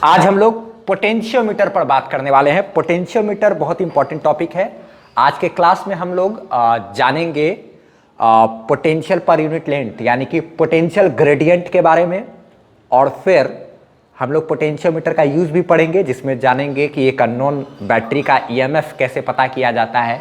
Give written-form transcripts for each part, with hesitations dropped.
आज हम लोग पोटेंशियोमीटर पर बात करने वाले हैं। पोटेंशियोमीटर बहुत इंपॉर्टेंट टॉपिक है। आज के क्लास में हम लोग जानेंगे पोटेंशियल पर यूनिट लेंथ यानी कि पोटेंशियल ग्रेडियंट के बारे में, और फिर हम लोग पोटेंशियोमीटर का यूज भी पढ़ेंगे, जिसमें जानेंगे कि एक अननोन बैटरी का ईएमएफ कैसे पता किया जाता है,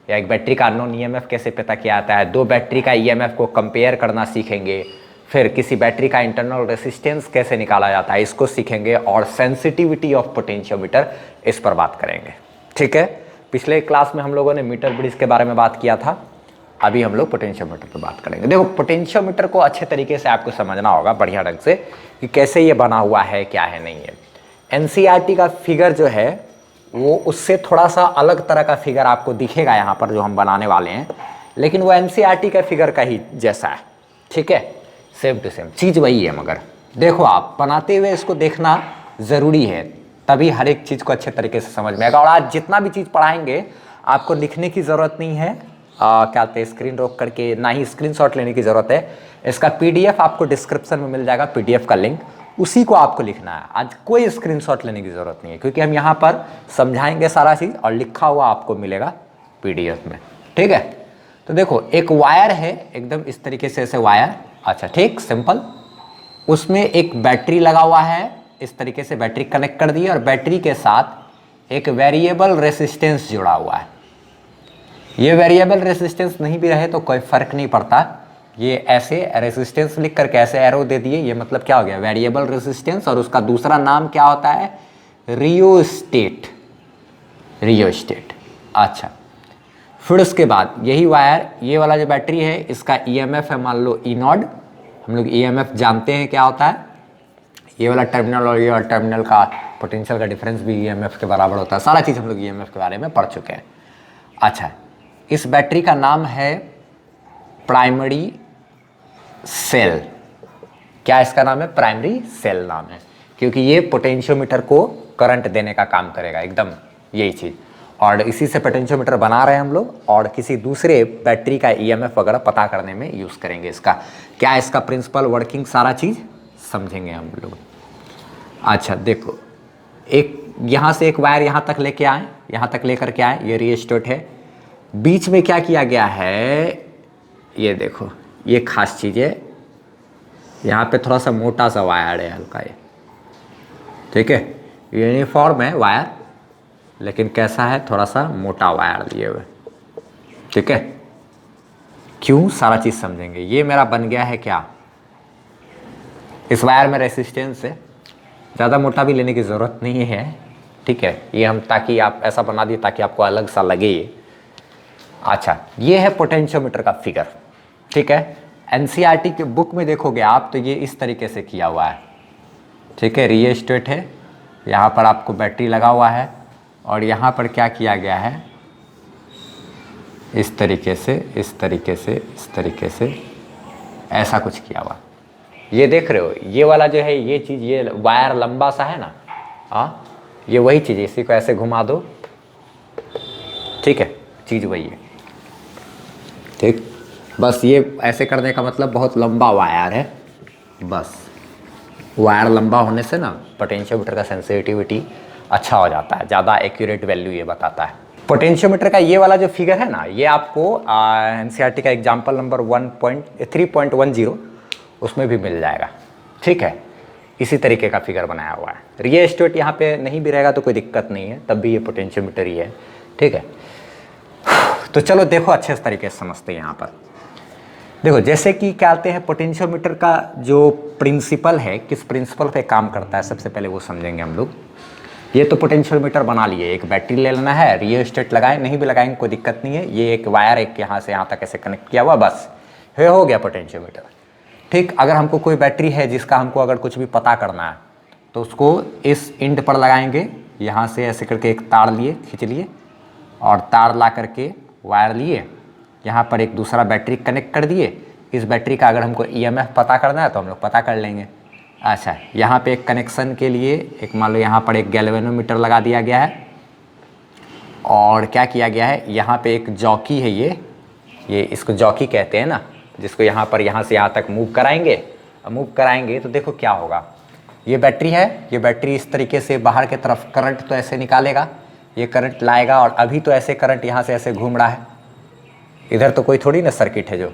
या एक बैटरी का अननोन ईएमएफ कैसे पता किया जाता है। दो बैटरी का ईएमएफ को कंपेयर करना सीखेंगे। फिर किसी बैटरी का इंटरनल रेसिस्टेंस कैसे निकाला जाता है, इसको सीखेंगे। और सेंसिटिविटी ऑफ पोटेंशियोमीटर, इस पर बात करेंगे। ठीक है, पिछले क्लास में हम लोगों ने मीटर ब्रिज के बारे में बात किया था, अभी हम लोग पोटेंशियोमीटर पर बात करेंगे। देखो, पोटेंशियोमीटर को अच्छे तरीके से आपको समझना होगा, बढ़िया ढंग से, कि कैसे ये बना हुआ है, क्या है, नहीं है। एनसीईआरटी का फिगर जो है वो उससे थोड़ा सा अलग तरह का फिगर आपको दिखेगा यहाँ पर जो हम बनाने वाले हैं, लेकिन वो एनसीईआरटी का फिगर का ही जैसा है। ठीक है, सेम टू सेम चीज़ वही है, मगर देखो आप बनाते हुए इसको देखना ज़रूरी है, तभी हर एक चीज़ को अच्छे तरीके से समझ में आएगा। और आज जितना भी चीज़ पढ़ाएंगे आपको लिखने की ज़रूरत नहीं है, क्या कहते हैं, स्क्रीन रोक करके, ना ही स्क्रीनशॉट लेने की ज़रूरत है। इसका पीडीएफ आपको डिस्क्रिप्शन में मिल जाएगा, पीडीएफ का लिंक, उसी को आपको लिखना है। आज कोई स्क्रीनशॉट लेने की ज़रूरत नहीं है, क्योंकि हम यहाँ पर समझाएंगे सारा चीज़ और लिखा हुआ आपको मिलेगा पीडीएफ में। ठीक है, तो देखो एक वायर है, एकदम इस तरीके से ऐसे वायर, अच्छा ठीक, सिंपल। उसमें एक बैटरी लगा हुआ है, इस तरीके से बैटरी कनेक्ट कर दी है, और बैटरी के साथ एक वेरिएबल रेसिस्टेंस जुड़ा हुआ है। ये वेरिएबल रेसिस्टेंस नहीं भी रहे तो कोई फर्क नहीं पड़ता, ये ऐसे रेसिस्टेंस लिख करके ऐसे एरो दे दिए, ये मतलब क्या हो गया, वेरिएबल रेसिस्टेंस। और उसका दूसरा नाम क्या होता है, रियोस्टेट, रियोस्टेट। अच्छा, फिर उसके बाद यही वायर, ये वाला जो बैटरी है, इसका ईएमएफ है मान लो ई नॉट। हम लोग ईएमएफ जानते हैं क्या होता है, ये वाला टर्मिनल और ये वाला टर्मिनल का पोटेंशियल का डिफरेंस भी ईएमएफ के बराबर होता है। सारा चीज़ हम लोग ईएमएफ के बारे में पढ़ चुके हैं। अच्छा, इस बैटरी का नाम है प्राइमरी सेल। क्या इसका नाम है, प्राइमरी सेल नाम है, क्योंकि ये पोटेंशियोमीटर को करंट देने का काम करेगा, एकदम यही चीज़। और इसी से पोटेंशियोमीटर बना रहे हैं हम लोग, और किसी दूसरे बैटरी का ईएमएफ वगैरह पता करने में यूज़ करेंगे इसका। क्या इसका प्रिंसिपल, वर्किंग, सारा चीज़ समझेंगे हम लोग। अच्छा देखो, एक यहाँ से एक वायर यहाँ तक लेके आए, यहाँ तक लेकर के आए, ये रियोस्टेट है। बीच में क्या किया गया है, ये देखो, ये खास चीज़ है, यहाँ पे थोड़ा सा मोटा सा वायर है, हल्का ये। ठीक है, यूनिफॉर्म है वायर, लेकिन कैसा है, थोड़ा सा मोटा वायर लिए हुए। ठीक है, क्यों, सारा चीज़ समझेंगे। ये मेरा बन गया है क्या, इस वायर में रेसिस्टेंस है, ज़्यादा मोटा भी लेने की ज़रूरत नहीं है। ठीक है, ये हम ताकि आप ऐसा बना दिए ताकि आपको अलग सा लगे ये। अच्छा, ये है पोटेंशियोमीटर का फिगर। ठीक है, एनसीईआरटी के बुक में देखोगे आप तो ये इस तरीके से किया हुआ है। ठीक है, रियोस्टेट है, यहाँ पर आपको बैटरी लगा हुआ है, और यहाँ पर क्या किया गया है, इस तरीके से, इस तरीके से, इस तरीके से, ऐसा कुछ किया हुआ। ये देख रहे हो, ये वाला जो है, ये चीज़, ये वायर लंबा सा है ना, हाँ, ये वही चीज़ है। इसी को ऐसे घुमा दो, ठीक है, चीज़ वही है। ठीक, बस ये ऐसे करने का मतलब बहुत लंबा वायर है, बस वायर लंबा होने से ना पोटेंशियोमीटर का सेंसिटिविटी अच्छा हो जाता है, ज़्यादा एक्यूरेट वैल्यू ये बताता है। पोटेंशियोमीटर का ये वाला जो फिगर है ना, ये आपको एनसीईआरटी का एग्जाम्पल नंबर 3.10 उसमें भी मिल जाएगा। ठीक है, इसी तरीके का फिगर बनाया हुआ है। रियोस्टेट यहाँ पे नहीं भी रहेगा तो कोई दिक्कत नहीं है, तब भी ये पोटेंशियोमीटर ही है। ठीक है, तो चलो देखो अच्छे तरीके से समझते हैं। यहाँ पर देखो, जैसे कि क्या कहते हैं, पोटेंशियोमीटर का जो प्रिंसिपल है, किस प्रिंसिपल पे काम करता है, सबसे पहले वो समझेंगे हम लोग। ये तो पोटेंशियोमीटर बना लिए, एक बैटरी ले लेना है, रियोस्टेट लगाएं, नहीं भी लगाएंगे कोई दिक्कत नहीं है। ये एक वायर, एक यहाँ से यहाँ तक ऐसे कनेक्ट किया हुआ, बस ये हो गया पोटेंशियोमीटर। ठीक, अगर हमको कोई बैटरी है जिसका हमको अगर कुछ भी पता करना है तो उसको इस इंड पर लगाएंगे, यहाँ से ऐसे करके एक तार लिए, खींच लिए, और तार ला करके वायर लिए, यहाँ पर एक दूसरा बैटरी कनेक्ट कर दिए। इस बैटरी का अगर हमको ईएमएफ पता करना है तो हम लोग पता कर लेंगे। अच्छा, यहाँ पे एक कनेक्शन के लिए एक मान लो यहाँ पर एक गैल्वेनोमीटर लगा दिया गया है, और क्या किया गया है, यहाँ पे एक जॉकी है, ये इसको जॉकी कहते हैं ना, जिसको यहाँ पर यहाँ से यहाँ तक मूव कराएंगे। मूव कराएंगे तो देखो क्या होगा, ये बैटरी है, ये बैटरी इस तरीके से बाहर की तरफ करंट तो ऐसे निकालेगा, ये करंट लाएगा, और अभी तो ऐसे करंट यहाँ से ऐसे घूम रहा है, इधर तो कोई थोड़ी ना सर्किट है जो,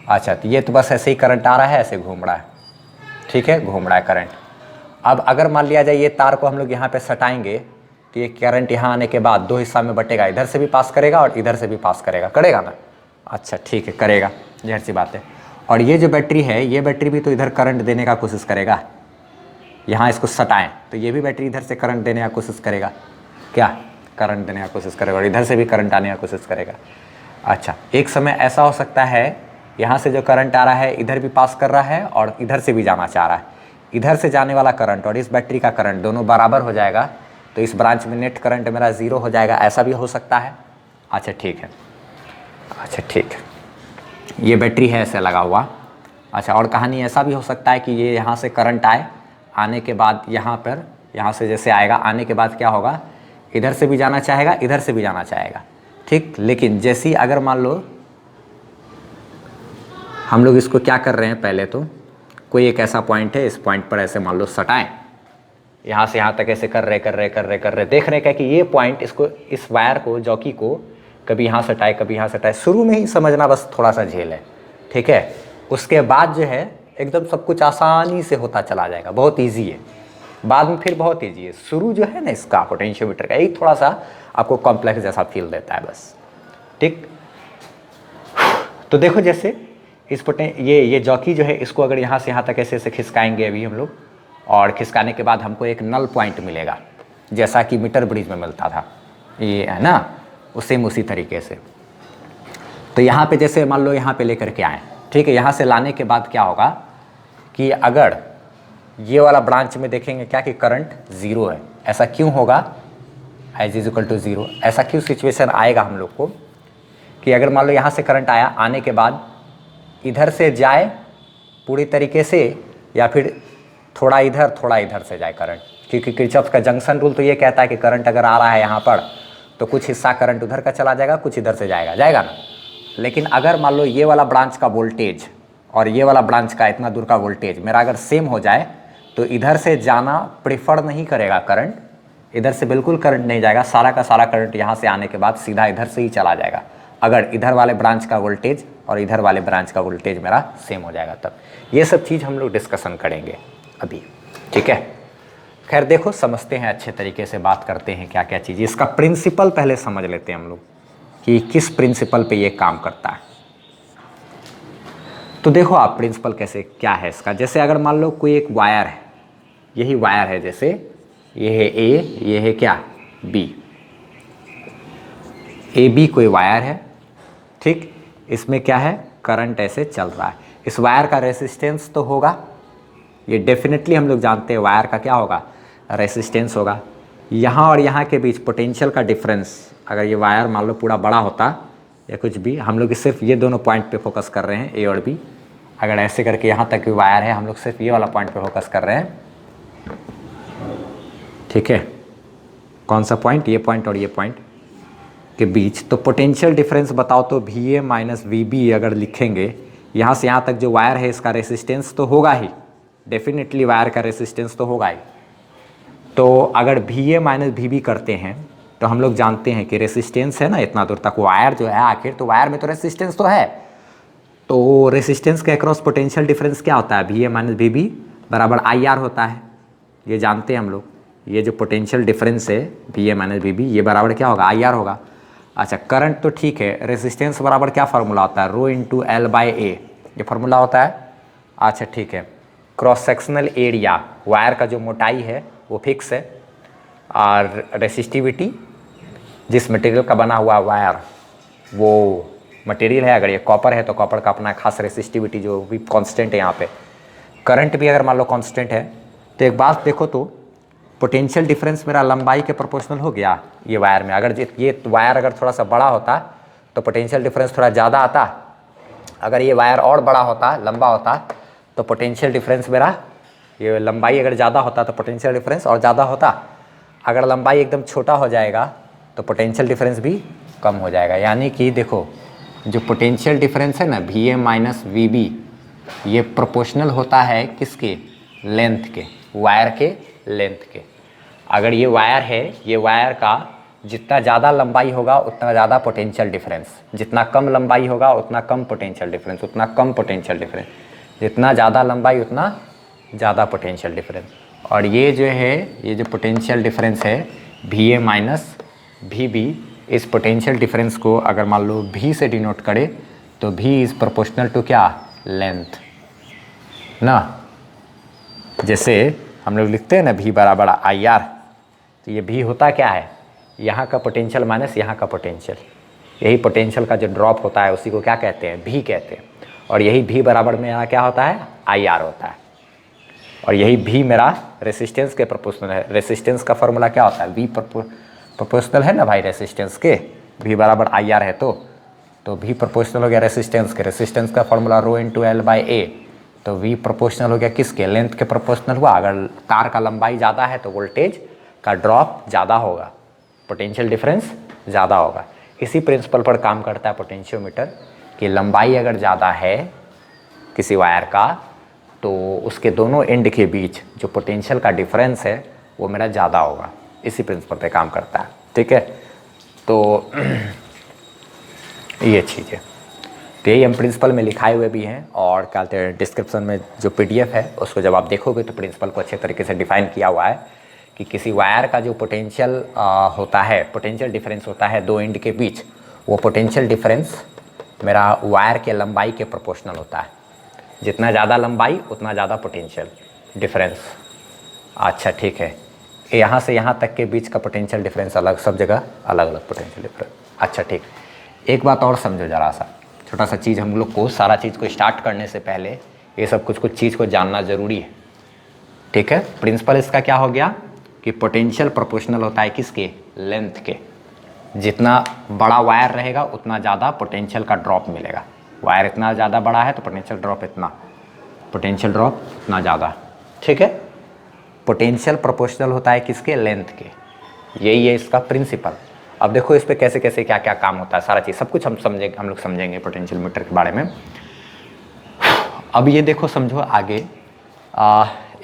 अच्छा तो ये तो बस ऐसे ही करंट आ रहा है, ऐसे घूम रहा है, ठीक है, घूम रहा है करंट। अब अगर मान लिया जाए ये तार को हम लोग यहाँ पे सटाएंगे तो ये करंट यहाँ आने के बाद दो हिस्सा में बटेगा, इधर से भी पास करेगा और इधर से भी पास करेगा, करेगा ना, अच्छा ठीक है करेगा, जहर सी बात है। और ये जो बैटरी है, ये बैटरी भी तो इधर करंट देने का कोशिश करेगा, यहाँ इसको सटाएं तो ये भी बैटरी इधर से करंट देने का कोशिश करेगा, क्या करंट देने का कोशिश करेगा, और इधर से भी करंट आने का कोशिश करेगा। अच्छा एक समय ऐसा हो सकता है यहाँ से जो करंट आ रहा है इधर भी पास कर रहा है और इधर से भी जाना चाह रहा है, इधर से जाने वाला करंट और इस बैटरी का करंट दोनों बराबर हो जाएगा, तो इस ब्रांच में नेट करंट मेरा 0 हो जाएगा, ऐसा भी हो सकता है। अच्छा ठीक है, अच्छा ठीक है, ये बैटरी है ऐसे लगा हुआ। अच्छा और कहानी ऐसा भी हो सकता है कि ये यहाँ से करंट आए, आने के बाद यहाँ पर, यहाँ से जैसे आएगा, आने के बाद क्या होगा, इधर से भी जाना चाहेगा, इधर से भी जाना चाहेगा, ठीक। लेकिन जैसे ही अगर मान लो हम लोग इसको क्या कर रहे हैं, पहले तो कोई एक ऐसा पॉइंट है, इस पॉइंट पर ऐसे मान लो सटाएं, यहाँ से यहाँ तक ऐसे कर रहे, देख रहे क्या कि ये पॉइंट इसको, इस वायर को, जॉकी को कभी यहाँ सटाए कभी यहाँ सटाए, शुरू में ही समझना बस थोड़ा सा झेल है, ठीक है। उसके बाद जो है एकदम सब कुछ आसानी से होता चला जाएगा, बहुत ईजी है, बाद में फिर बहुत ईजी है। शुरू जो है ना इसका पोटेंशियोमीटर का, यही थोड़ा सा आपको कॉम्प्लेक्स जैसा फील देता है बस, ठीक। तो देखो जैसे इस ये जॉकी जो है, इसको अगर यहाँ से यहाँ तक ऐसे ऐसे खिसकाएंगे अभी हम लोग, और खिसकाने के बाद हमको एक नल पॉइंट मिलेगा, जैसा कि मीटर ब्रिज में मिलता था, ये है ना, उसी तरीके से। तो यहाँ पे जैसे मान लो यहाँ पे लेकर के आए, ठीक है, यहाँ से लाने के बाद क्या होगा कि अगर ये वाला ब्रांच में देखेंगे क्या कि करंट 0 है, ऐसा क्यों होगा, एज इज इक्वल टू 0, ऐसा क्यों सिचुएशन आएगा हम लोग को कि अगर मान लो यहाँ से करंट आया, आने के बाद इधर से जाए पूरी तरीके से, या फिर थोड़ा इधर से जाए करंट, क्योंकि किरचॉफ का जंक्शन रूल तो ये कहता है कि करंट अगर आ रहा है यहाँ पर तो कुछ हिस्सा करंट उधर का चला जाएगा, कुछ इधर से जाएगा ना। लेकिन अगर मान लो ये वाला ब्रांच का वोल्टेज और ये वाला ब्रांच का इतना दूर का वोल्टेज मेरा अगर सेम हो जाए, तो इधर से जाना प्रेफर नहीं करेगा करंट, इधर से बिल्कुल करंट नहीं जाएगा, सारा का सारा करंट यहाँ से आने के बाद सीधा इधर से ही चला जाएगा, अगर इधर वाले ब्रांच का वोल्टेज और इधर वाले ब्रांच का वोल्टेज मेरा सेम हो जाएगा तब। ये सब चीज़ हम लोग डिस्कशन करेंगे अभी, ठीक है। खैर देखो समझते हैं, अच्छे तरीके से बात करते हैं क्या क्या चीज़, इसका प्रिंसिपल पहले समझ लेते हैं हम लोग कि किस प्रिंसिपल पे ये काम करता है। तो देखो आप प्रिंसिपल कैसे क्या है इसका, जैसे अगर मान लो कोई एक वायर है, यही वायर है, जैसे ये है ए, ये है क्या बी, ए बी कोई वायर है, ठीक। इसमें क्या है, करंट ऐसे चल रहा है, इस वायर का रेसिस्टेंस तो होगा, ये डेफिनेटली हम लोग जानते हैं वायर का क्या होगा, रेसिस्टेंस होगा। यहाँ और यहाँ के बीच पोटेंशियल का डिफरेंस, अगर ये वायर मान लो पूरा बड़ा होता या कुछ भी, हम लोग सिर्फ ये दोनों पॉइंट पे फोकस कर रहे हैं, ए और बी, अगर ऐसे करके यहाँ तक भी वायर है, हम लोग सिर्फ ये वाला पॉइंट पे फोकस कर रहे हैं, ठीक है। कौन सा पॉइंट, ये पॉइंट और ये पॉइंट के बीच, तो पोटेंशियल डिफरेंस बताओ तो VA माइनस VB अगर लिखेंगे, यहाँ से यहाँ तक जो वायर है इसका रेसिस्टेंस तो होगा ही, डेफिनेटली वायर का रेसिस्टेंस तो होगा ही। तो अगर VA माइनस VB करते हैं तो हम लोग जानते हैं कि रेसिस्टेंस है ना इतना दूर तक, वायर जो है आखिर, तो वायर में तो रेसिस्टेंस तो है, तो रेसिस्टेंस के अक्रॉस पोटेंशियल डिफरेंस क्या होता है, VA माइनस VB बराबर IR होता है, ये जानते हैं हम लोग। ये जो पोटेंशियल डिफरेंस है VA माइनस VB, ये बराबर क्या होगा, IR होगा। अच्छा करंट तो ठीक है, रेसिस्टेंस बराबर क्या फार्मूला होता है, रो इंटू L बाई A, ये फार्मूला होता है। अच्छा ठीक है, क्रॉस सेक्शनल एरिया, वायर का जो मोटाई है वो फिक्स है, और रेसिस्टिविटी जिस मटेरियल का बना हुआ वायर वो मटेरियल है, अगर ये कॉपर है तो कॉपर का अपना खास रेसिस्टिविटी जो भी कांस्टेंट है। यहाँ पे करंट भी अगर मान लो कांस्टेंट है, तो एक बात देखो तो पोटेंशियल डिफरेंस मेरा लंबाई के प्रोपोर्शनल हो गया ये वायर में। अगर ये वायर अगर थोड़ा सा बड़ा होता तो पोटेंशियल डिफरेंस थोड़ा ज़्यादा आता, अगर ये वायर और बड़ा होता, लंबा होता, तो पोटेंशियल डिफरेंस मेरा, ये लंबाई अगर ज़्यादा होता तो पोटेंशियल डिफरेंस और ज़्यादा होता, अगर लंबाई एकदम छोटा हो जाएगा तो पोटेंशियल डिफरेंस भी कम हो जाएगा। यानी कि देखो जो पोटेंशियल डिफरेंस है ना VA माइनस VB, ये प्रोपोर्शनल होता है किसके, लेंथ के, वायर के लेंथ के। अगर ये वायर है, ये वायर का जितना ज़्यादा लंबाई होगा उतना ज़्यादा पोटेंशियल डिफरेंस, जितना कम लंबाई होगा उतना कम पोटेंशियल डिफरेंस, उतना कम पोटेंशियल डिफरेंस, जितना ज़्यादा लंबाई उतना ज़्यादा पोटेंशियल डिफरेंस। और ये जो है, ये जो पोटेंशियल डिफरेंस है VA माइनस VB, इस पोटेंशियल डिफरेंस को अगर मान लो V से डिनोट करे तो V इज़ प्रोपोर्शनल टू क्या, लेंथ ना। जैसे हम लोग लिखते हैं ना V बराबर IR, तो ये V होता क्या है, यहाँ का पोटेंशियल माइनस यहाँ का पोटेंशियल, यही पोटेंशियल का जो ड्रॉप होता है उसी को क्या कहते हैं, V कहते हैं। और यही V बराबर में यहाँ क्या होता है, IR होता है। और यही V मेरा रेसिस्टेंस के प्रोपोर्शनल है। रेसिस्टेंस का फॉर्मूला क्या होता है, V प्रोपोर्शनल है ना भाई रेसिस्टेंस के, V बराबर IR है तो V प्रोपोर्शनल हो गया रेसिस्टेंस के। रेसिस्टेंस का formula rho into L by A, तो V प्रोपोर्शनल हो गया किसके, लेंथ के प्रोपोर्शनल हुआ। अगर तार का लंबाई ज़्यादा है तो वोल्टेज का ड्रॉप ज़्यादा होगा, पोटेंशियल डिफरेंस ज़्यादा होगा। इसी प्रिंसिपल पर काम करता है पोटेंशियोमीटर कि लंबाई अगर ज़्यादा है किसी वायर का तो उसके दोनों एंड के बीच जो पोटेंशियल का डिफरेंस है वो मेरा ज़्यादा होगा। इसी प्रिंसिपल पे काम करता है, ठीक है। तो ये चीज़ है, तो यही हम प्रिंसिपल में लिखाए हुए भी हैं। और क्या कहते हैं, डिस्क्रिप्शन में जो PDF है उसको जब आप देखोगे तो प्रिंसिपल को अच्छे तरीके से डिफाइन किया हुआ है कि किसी वायर का जो पोटेंशियल होता है, पोटेंशियल डिफरेंस होता है दो एंड के बीच, वो पोटेंशियल डिफरेंस मेरा वायर के लंबाई के प्रोपोर्शनल होता है। जितना ज़्यादा लंबाई उतना ज़्यादा पोटेंशियल डिफरेंस। अच्छा ठीक है, यहाँ से यहाँ तक के बीच का पोटेंशियल डिफरेंस अलग, सब जगह अलग अलग पोटेंशियल डिफरेंस। अच्छा ठीक, एक बात और समझो ज़रा सा, छोटा सा चीज़, हम लोग को सारा चीज़ को स्टार्ट करने से पहले ये सब कुछ चीज़ को जानना ज़रूरी है, ठीक है। प्रिंसिपल इसका क्या हो गया कि पोटेंशियल प्रोपोर्शनल होता है किसके, लेंथ के। जितना बड़ा वायर रहेगा उतना ज़्यादा पोटेंशियल का ड्रॉप मिलेगा। वायर इतना ज़्यादा बड़ा है तो पोटेंशियल ड्रॉप इतना, पोटेंशियल ड्रॉप इतना ज़्यादा, ठीक है। पोटेंशियल प्रोपोर्शनल होता है किसके, लेंथ के। यही है इसका प्रिंसिपल। अब देखो इस पे कैसे कैसे क्या क्या काम होता है, सारा चीज़ सब कुछ हम लोग समझेंगे पोटेंशियल मीटर के बारे में। अब ये देखो समझो आगे,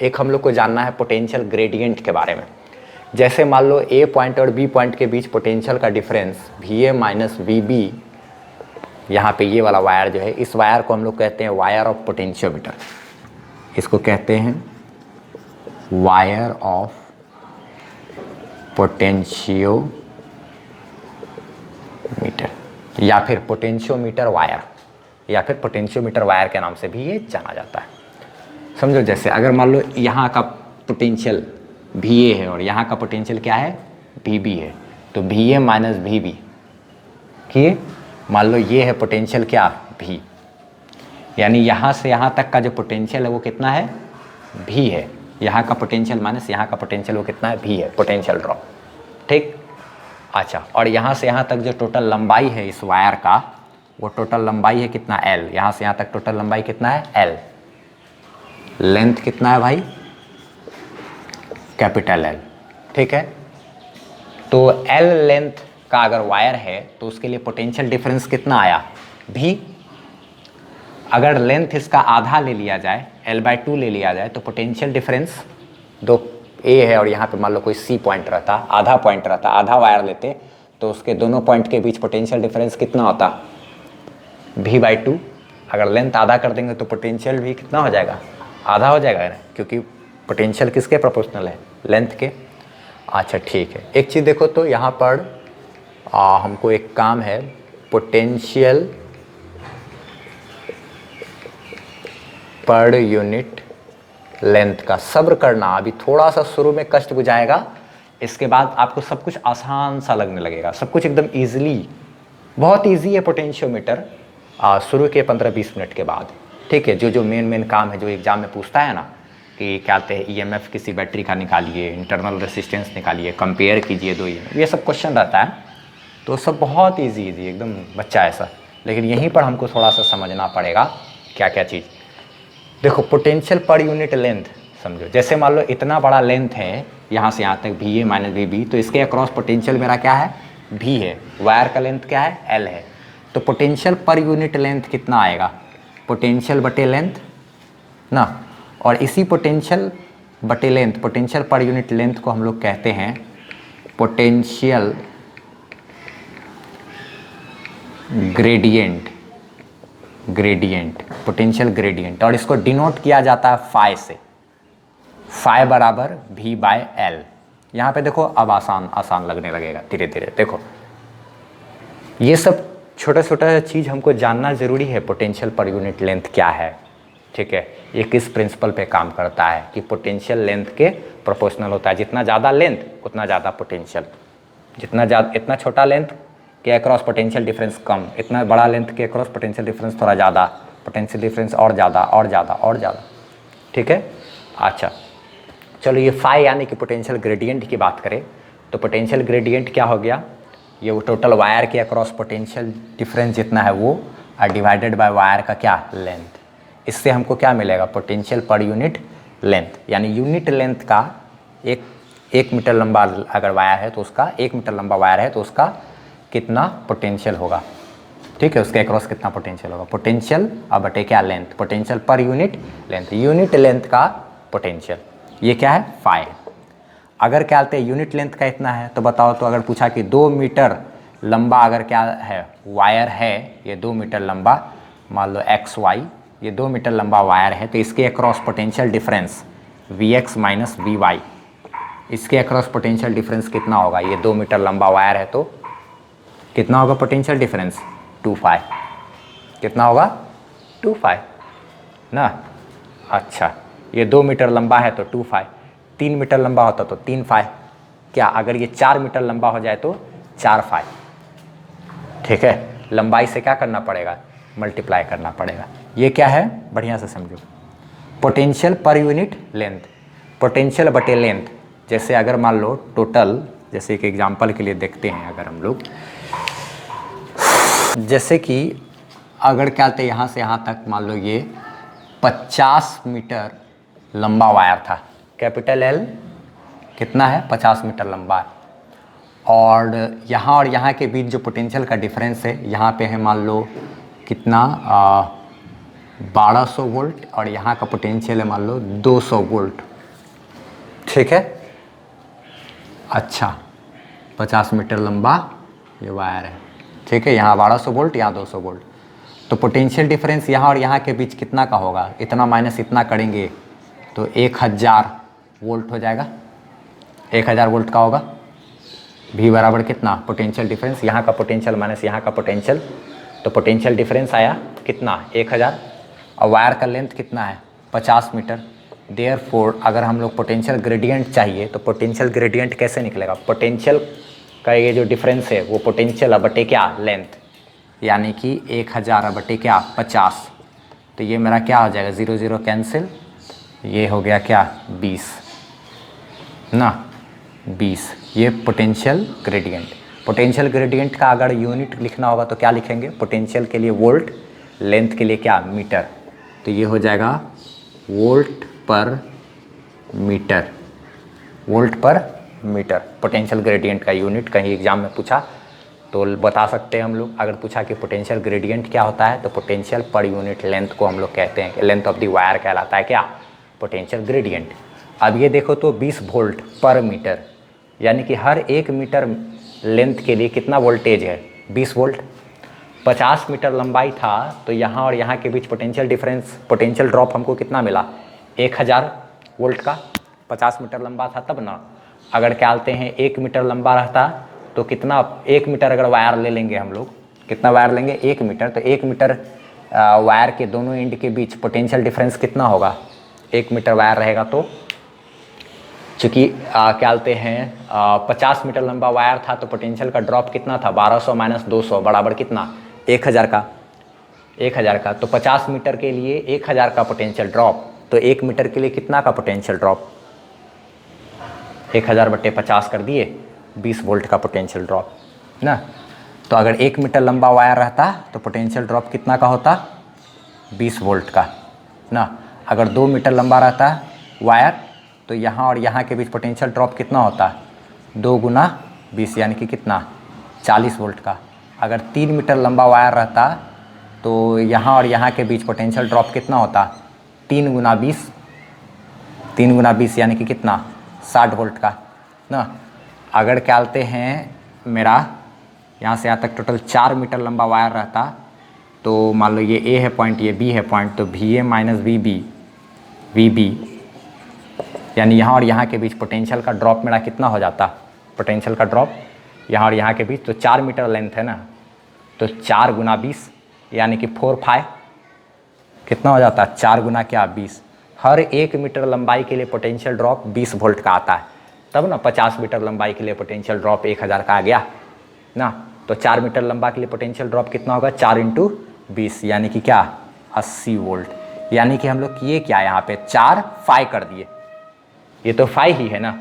एक हम लोग को जानना है पोटेंशियल ग्रेडियंट के बारे में। जैसे मान लो A पॉइंट और B पॉइंट के बीच पोटेंशियल का डिफरेंस VA माइनस VB, यहाँ पे ये वाला वायर जो है, इस वायर को हम लोग कहते हैं वायर ऑफ पोटेंशियोमीटर। इसको कहते हैं वायर ऑफ पोटेंशियोमीटर या फिर पोटेंशियोमीटर वायर, या फिर पोटेंशियोमीटर वायर के नाम से भी ये जाना जाता है। समझो जैसे अगर मान लो यहाँ का पोटेंशियल VA है और यहाँ का पोटेंशियल क्या है, VB है, तो VA माइनस VB कि मान लो ये है पोटेंशियल क्या, V, यानी यहाँ से यहाँ तक का जो पोटेंशियल है वो कितना है, V है। यहाँ का पोटेंशियल माइनस यहाँ का पोटेंशियल वो कितना है, V है, पोटेंशियल ड्रॉप, ठीक। अच्छा, और यहाँ से यहाँ तक जो टोटल लंबाई है इस वायर का, वो टोटल लंबाई है कितना, L। यहाँ से यहाँ तक टोटल लंबाई कितना है, L। लेंथ कितना है भाई, कैपिटल L, ठीक है। तो L लेंथ का अगर वायर है तो उसके लिए पोटेंशियल डिफरेंस कितना आया, V। अगर लेंथ इसका आधा ले लिया जाए, L/2 ले लिया जाए, तो पोटेंशियल डिफरेंस दो A है और यहाँ पे मान लो कोई C पॉइंट रहता, आधा पॉइंट रहता, आधा वायर लेते तो उसके दोनों पॉइंट के बीच पोटेंशियल डिफरेंस कितना होता, V/2। अगर लेंथ आधा कर देंगे तो पोटेंशियल भी कितना हो जाएगा, आधा हो जाएगा ना, क्योंकि पोटेंशियल किसके प्रोपोर्शनल है, लेंथ के। अच्छा ठीक है, एक चीज़ देखो तो यहाँ पर हमको एक काम है, पोटेंशियल पर यूनिट लेंथ का। सब्र करना, अभी थोड़ा सा शुरू में कष्ट बुझाएगा, इसके बाद आपको सब कुछ आसान सा लगने लगेगा, सब कुछ एकदम इजीली, बहुत इजी है पोटेंशियोमीटर शुरू के 15-20 मिनट के बाद, ठीक है। जो मेन काम है, जो एग्जाम में पूछता है ना कि क्या कहते हैं EMF किसी बैटरी का निकालिए, इंटरनल रेसिस्टेंस निकालिए, कंपेयर कीजिए दो EMF, ये सब क्वेश्चन रहता है, तो सब बहुत इजी एकदम बच्चा ऐसा। लेकिन यहीं पर हमको थोड़ा सा समझना पड़ेगा क्या क्या चीज़। देखो पोटेंशियल पर यूनिट लेंथ समझो, जैसे मान लो इतना बड़ा लेंथ है यहाँ से यहाँ तक VA माइनस VB, तो इसके अक्रॉस पोटेंशियल मेरा क्या है, V है। वायर का लेंथ क्या है, L है। तो पोटेंशियल पर यूनिट लेंथ कितना आएगा, पोटेंशियल बटे लेंथ ना। और इसी पोटेंशियल बटे लेंथ, पोटेंशियल पर यूनिट लेंथ को हम लोग कहते हैं पोटेंशियल ग्रेडियंट, पोटेंशियल ग्रेडियंट, और इसको डिनोट किया जाता है फाई से, फाई बराबर V बाय एल। यहाँ पे देखो अब आसान लगने लगेगा धीरे धीरे। देखो ये सब छोटा छोटा चीज़ हमको जानना ज़रूरी है, पोटेंशियल पर यूनिट लेंथ क्या है, ठीक है, ये किस प्रिंसिपल पे काम करता है कि पोटेंशियल लेंथ के प्रोपोर्शनल होता है, जितना ज़्यादा लेंथ उतना ज़्यादा पोटेंशियल, इतना छोटा लेंथ के अक्रॉस पोटेंशियल डिफरेंस कम, इतना बड़ा लेंथ के अक्रॉस पोटेंशियल डिफरेंस थोड़ा ज़्यादा, पोटेंशियल डिफरेंस और ज़्यादा, ठीक है। अच्छा चलो ये फाई यानी कि पोटेंशियल ग्रेडियंट की बात करें तो पोटेंशियल ग्रेडियंट क्या हो गया, ये वो टोटल वायर के अक्रॉस पोटेंशियल डिफरेंस जितना है वो डिवाइडेड बाय वायर का क्या लेंथ, इससे हमको क्या मिलेगा, पोटेंशियल पर यूनिट लेंथ, यानी यूनिट लेंथ का एक मीटर लंबा अगर वायर है तो उसका 1 मीटर लंबा वायर है तो उसका कितना पोटेंशियल होगा, ठीक है, उसके अक्रॉस कितना पोटेंशियल होगा, पोटेंशियल अब बटे क्या लेंथ, पोटेंशियल पर यूनिट लेंथ, यूनिट लेंथ का पोटेंशियल, ये क्या है फाई। अगर क्या कहते हैं यूनिट लेंथ का इतना है तो बताओ, तो अगर पूछा कि 2 मीटर लंबा अगर क्या है वायर है, ये 2 मीटर लंबा मान लो XY, ये 2 मीटर लंबा वायर है तो इसके across potential difference Vx minus Vy, इसके अक्रॉस पोटेंशियल डिफरेंस कितना होगा, ये 2 मीटर लंबा वायर है तो कितना होगा पोटेंशियल डिफरेंस 2 फाई, कितना होगा 2 फाई ना। अच्छा ये 2 मीटर लंबा है तो 2 फाई, 3 मीटर लंबा होता तो 3 फाई, क्या अगर ये 4 मीटर लंबा हो जाए तो 4 फाई, ठीक है, लंबाई से क्या करना पड़ेगा, मल्टीप्लाई करना पड़ेगा। ये क्या है बढ़िया से समझो, पोटेंशियल पर यूनिट लेंथ, पोटेंशियल बटे लेंथ, जैसे अगर मान लो टोटल, जैसे एक एग्जांपल के लिए देखते हैं, अगर हम लोग जैसे कि अगर क्या कहते हैं यहाँ से यहाँ तक मान लो ये 50 मीटर लंबा वायर था, कैपिटल L कितना है 50 मीटर लंबा है, और यहाँ के बीच जो पोटेंशियल का डिफरेंस है यहाँ पे है मान लो कितना 1200 वोल्ट, और यहाँ का पोटेंशियल है मान लो 200 वोल्ट, ठीक है। अच्छा 50 मीटर लंबा ये वायर है, ठीक है, यहाँ 1200 वोल्ट, यहाँ 200 वोल्ट, तो पोटेंशियल डिफरेंस यहाँ और यहाँ के बीच कितना का होगा, इतना माइनस इतना करेंगे तो 1000 वोल्ट हो जाएगा, 1000 वोल्ट का होगा। V बराबर कितना, पोटेंशियल डिफरेंस यहाँ का पोटेंशियल माइनस यहाँ का पोटेंशियल, तो पोटेंशियल डिफरेंस आया कितना 1000, और वायर का लेंथ कितना है 50 मीटर। देयरफॉर अगर हम लोग पोटेंशियल ग्रेडियंट चाहिए तो पोटेंशियल ग्रेडियंट कैसे निकलेगा, पोटेंशियल का ये जो डिफरेंस है वो पोटेंशियल बटे क्या लेंथ, यानी कि 1000 बटे क्या 50, तो ये मेरा क्या हो जाएगा 0 0 कैंसिल, ये हो गया क्या 20 ना 20, ये पोटेंशियल ग्रेडियंट। पोटेंशियल ग्रेडियंट का अगर यूनिट लिखना होगा तो क्या लिखेंगे, पोटेंशियल के लिए वोल्ट, लेंथ के लिए क्या मीटर, तो ये हो जाएगा वोल्ट पर मीटर, वोल्ट पर मीटर पोटेंशियल ग्रेडियंट का यूनिट। कहीं एग्जाम में पूछा तो बता सकते हैं हम लोग, अगर पूछा कि पोटेंशियल ग्रेडियंट क्या होता है तो पोटेंशियल पर यूनिट लेंथ को हम लोग कहते हैं, लेंथ ऑफ द वायर कहलाता है क्या पोटेंशियल ग्रेडियंट। अब ये देखो तो 20 वोल्ट पर मीटर, यानी कि हर 1 मीटर लेंथ के लिए कितना वोल्टेज है 20 वोल्ट। 50 मीटर लंबाई था तो यहाँ और यहाँ के बीच पोटेंशियल डिफरेंस, पोटेंशियल ड्रॉप हमको कितना मिला 1000 वोल्ट का, 50 मीटर लंबा था तब ना। अगर क्या बोलते हैं 1 मीटर लंबा रहता तो कितना, 1 मीटर अगर वायर ले लेंगे हम लोग, कितना वायर लेंगे 1 मीटर, तो 1 मीटर वायर के दोनों एंड के बीच पोटेंशियल डिफरेंस कितना होगा, 1 मीटर वायर रहेगा तो चूँकि क्या बोलते हैं 50 मीटर लंबा वायर था तो पोटेंशियल का ड्रॉप कितना था 1200 माइनस 200 बराबर कितना 1000 का, 1000 का, तो 50 मीटर के लिए 1000 का पोटेंशियल ड्रॉप, तो 1 मीटर के लिए कितना का पोटेंशियल ड्रॉप 1000 बटे 50 कर दिए 20 वोल्ट का पोटेंशियल ड्रॉप ना। तो अगर 1 मीटर लंबा वायर रहता तो पोटेंशियल ड्रॉप कितना का होता 20 वोल्ट का ना। अगर 2 मीटर लंबा रहता वायर तो यहाँ और यहाँ के बीच पोटेंशियल ड्रॉप कितना होता 2 गुना 20 यानी कि कितना 40 वोल्ट का। अगर 3 मीटर लंबा वायर रहता तो यहाँ और यहाँ के बीच पोटेंशियल ड्रॉप कितना होता 3 गुना 20 3 गुना 20 यानी कि कितना, 60 वोल्ट का ना। अगर क्या बोलते हैं मेरा यहाँ से यहाँ तक टोटल 4 मीटर लंबा वायर रहता, तो मान लो ये ए है पॉइंट, ये बी है पॉइंट, तो V A minus V B यानी यहाँ और यहाँ के बीच पोटेंशियल का ड्रॉप मेरा कितना हो जाता, पोटेंशियल का ड्रॉप यहाँ और यहाँ के बीच, तो 4 मीटर लेंथ है ना, तो 4 गुना 20 यानी कि 4/5 कितना हो जाता है, 4 गुना क्या 20। हर 1 मीटर लंबाई के लिए पोटेंशियल ड्रॉप 20 वोल्ट का आता है, तब ना 50 मीटर लंबाई के लिए पोटेंशियल ड्रॉप 1000 का आ गया ना। तो 4 मीटर लंबा के लिए पोटेंशियल ड्रॉप कितना होगा, 4 × 20 यानी कि क्या 80 वोल्ट। यानी कि हम लोग किए क्या, यहाँ पे 4/5 कर दिए, ये तो 5 ही है ना।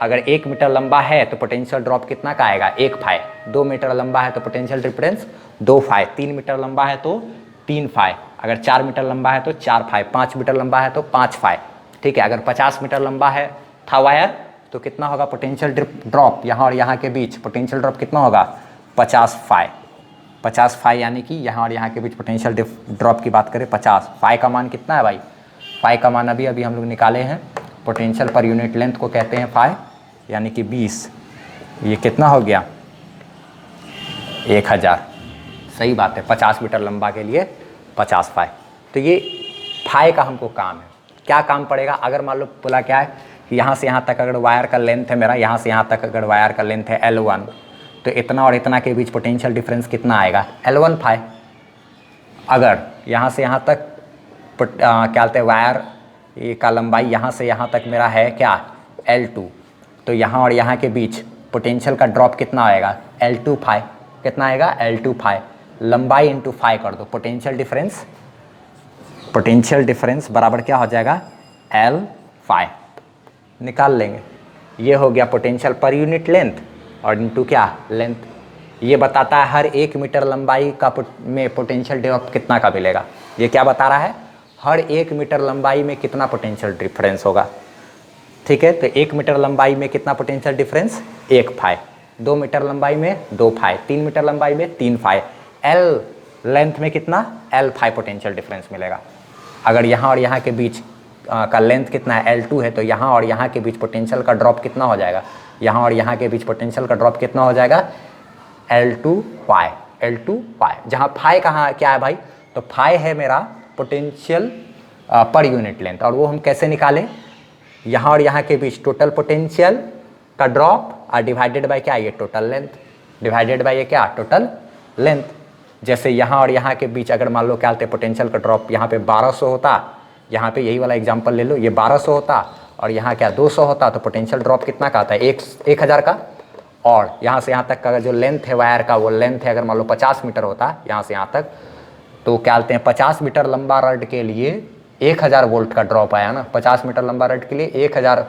अगर 1 मीटर लंबा है तो पोटेंशियल ड्रॉप कितना का आएगा, 1/5। 2 मीटर लंबा है तो पोटेंशियल डिफरेंस 2/5। 3 मीटर लंबा है तो 3/5। अगर 4 मीटर लंबा है तो 4/5। 5 मीटर लंबा है तो 5/5। ठीक है, अगर 50 मीटर लंबा है था वायर तो कितना होगा पोटेंशियल ड्रॉप, यहाँ और यहाँ के बीच पोटेंशियल ड्रॉप कितना होगा, 50/5। 50/5 यानी कि यहाँ और यहाँ के बीच पोटेंशियल ड्रॉप की बात करें 50। फाई का मान कितना है भाई, फाई का मान अभी हम लोग निकाले हैं। पोटेंशियल पर यूनिट लेंथ को कहते हैं फाई, यानी कि 20। ये कितना हो गया, 1000। सही बात है, 50 मीटर लंबा के लिए 50 फाई। तो ये फाई का हमको काम है। क्या काम पड़ेगा, अगर मान लो बोला क्या है कि यहाँ से यहाँ तक अगर वायर का लेंथ है मेरा, यहाँ से यहाँ तक अगर वायर का लेंथ है L1, तो इतना और इतना के बीच पोटेंशियल डिफरेंस कितना आएगा, L1 फाई। अगर यहाँ से यहाँ तक क्या बोलते हैं वायर का लंबाई यहाँ से यहाँ तक मेरा है क्या, L2, तो यहाँ और यहाँ के बीच पोटेंशियल का ड्रॉप कितना आएगा, L2 फाई। कितना आएगा, L2 फाई। लंबाई इंटू फाई कर दो, पोटेंशियल डिफरेंस बराबर क्या हो जाएगा, L फाई। निकाल लेंगे। ये हो गया पोटेंशियल पर यूनिट लेंथ और इंटू क्या, लेंथ। ये बताता है हर 1 मीटर लंबाई का में पोटेंशियल ड्रॉप कितना का मिलेगा। ये क्या बता रहा है, हर 1 मीटर लंबाई में कितना पोटेंशियल डिफरेंस होगा। ठीक है, तो 1 मीटर लंबाई में कितना पोटेंशियल डिफरेंस, 1 फाई। 2 मीटर लंबाई में 2 फाई। 3 मीटर लंबाई में 3 फाई। L लेंथ में कितना, L फाई पोटेंशियल डिफरेंस मिलेगा। अगर यहाँ और यहाँ के बीच का लेंथ कितना है, L2 है, तो यहाँ और यहाँ के बीच पोटेंशियल का ड्रॉप कितना हो जाएगा, यहाँ और यहाँ के बीच पोटेंशियल का ड्रॉप कितना हो जाएगा, L2 फाई। L2 फाई, जहाँ फाई कहाँ क्या है भाई, तो फाई है मेरा पोटेंशियल पर यूनिट लेंथ। और वो हम कैसे निकालें, यहाँ और यहाँ के बीच टोटल पोटेंशियल का ड्रॉप और डिवाइडेड बाय क्या, ये टोटल लेंथ, डिवाइडेड बाय ये क्या, टोटल लेंथ। जैसे यहाँ और यहाँ के बीच अगर मान लो क्या बोलते हैं पोटेंशियल का ड्रॉप यहाँ पे 1200 होता, यहाँ पे यही वाला एग्जांपल ले लो, ये 1200 होता और यहाँ क्या 200 होता, तो पोटेंशियल ड्रॉप कितना का आता है, 1000 का। और यहाँ से यहाँ तक का जो लेंथ है वायर का, वो लेंथ है अगर मान लो 50 मीटर होता यहाँ से यहाँ तक, तो क्या बोलते हैं 50 मीटर लंबा रड के लिए 1000 वोल्ट का ड्रॉप आया ना। 50 मीटर लंबा रड के लिए 1000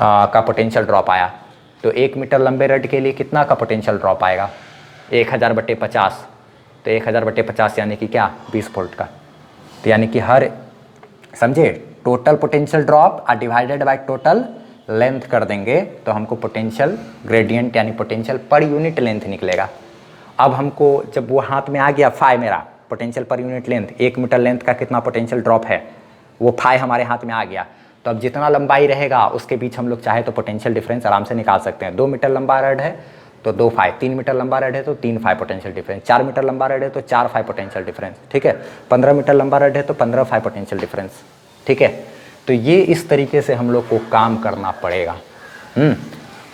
का पोटेंशियल ड्रॉप आया। तो 1 मीटर लंबे रड के लिए कितना का पोटेंशियल ड्रॉप आएगा, 1000/50। तो 1000/50 यानी कि क्या, 20 वोल्ट का। तो यानी कि हर, समझे, टोटल पोटेंशियल ड्रॉप और डिवाइडेड बाय टोटल लेंथ कर देंगे तो हमको पोटेंशियल ग्रेडियंट यानी पोटेंशियल पर यूनिट लेंथ निकलेगा। अब हमको जब वो हाथ में आ गया फाई मेरा, पोटेंशियल पर यूनिट लेंथ, 1 मीटर लेंथ का कितना पोटेंशियल ड्रॉप है, वो फाई हमारे हाथ में आ गया। तो अब जितना लंबाई रहेगा उसके बीच हम लोग चाहे तो पोटेंशियल डिफरेंस आराम से निकाल सकते हैं। 2 मीटर लंबा रड है तो 2 फाई, 3 मीटर लंबा रड है तो 3 फाई पोटेंशियल डिफरेंस, 4 मीटर लंबा रड है तो 4 फाई पोटेंशियल डिफरेंस। ठीक है, 15 मीटर लंबा रड है तो 15 फाई पोटेंशियल डिफरेंस। ठीक है, तो ये इस तरीके से हम लोग को काम करना पड़ेगा।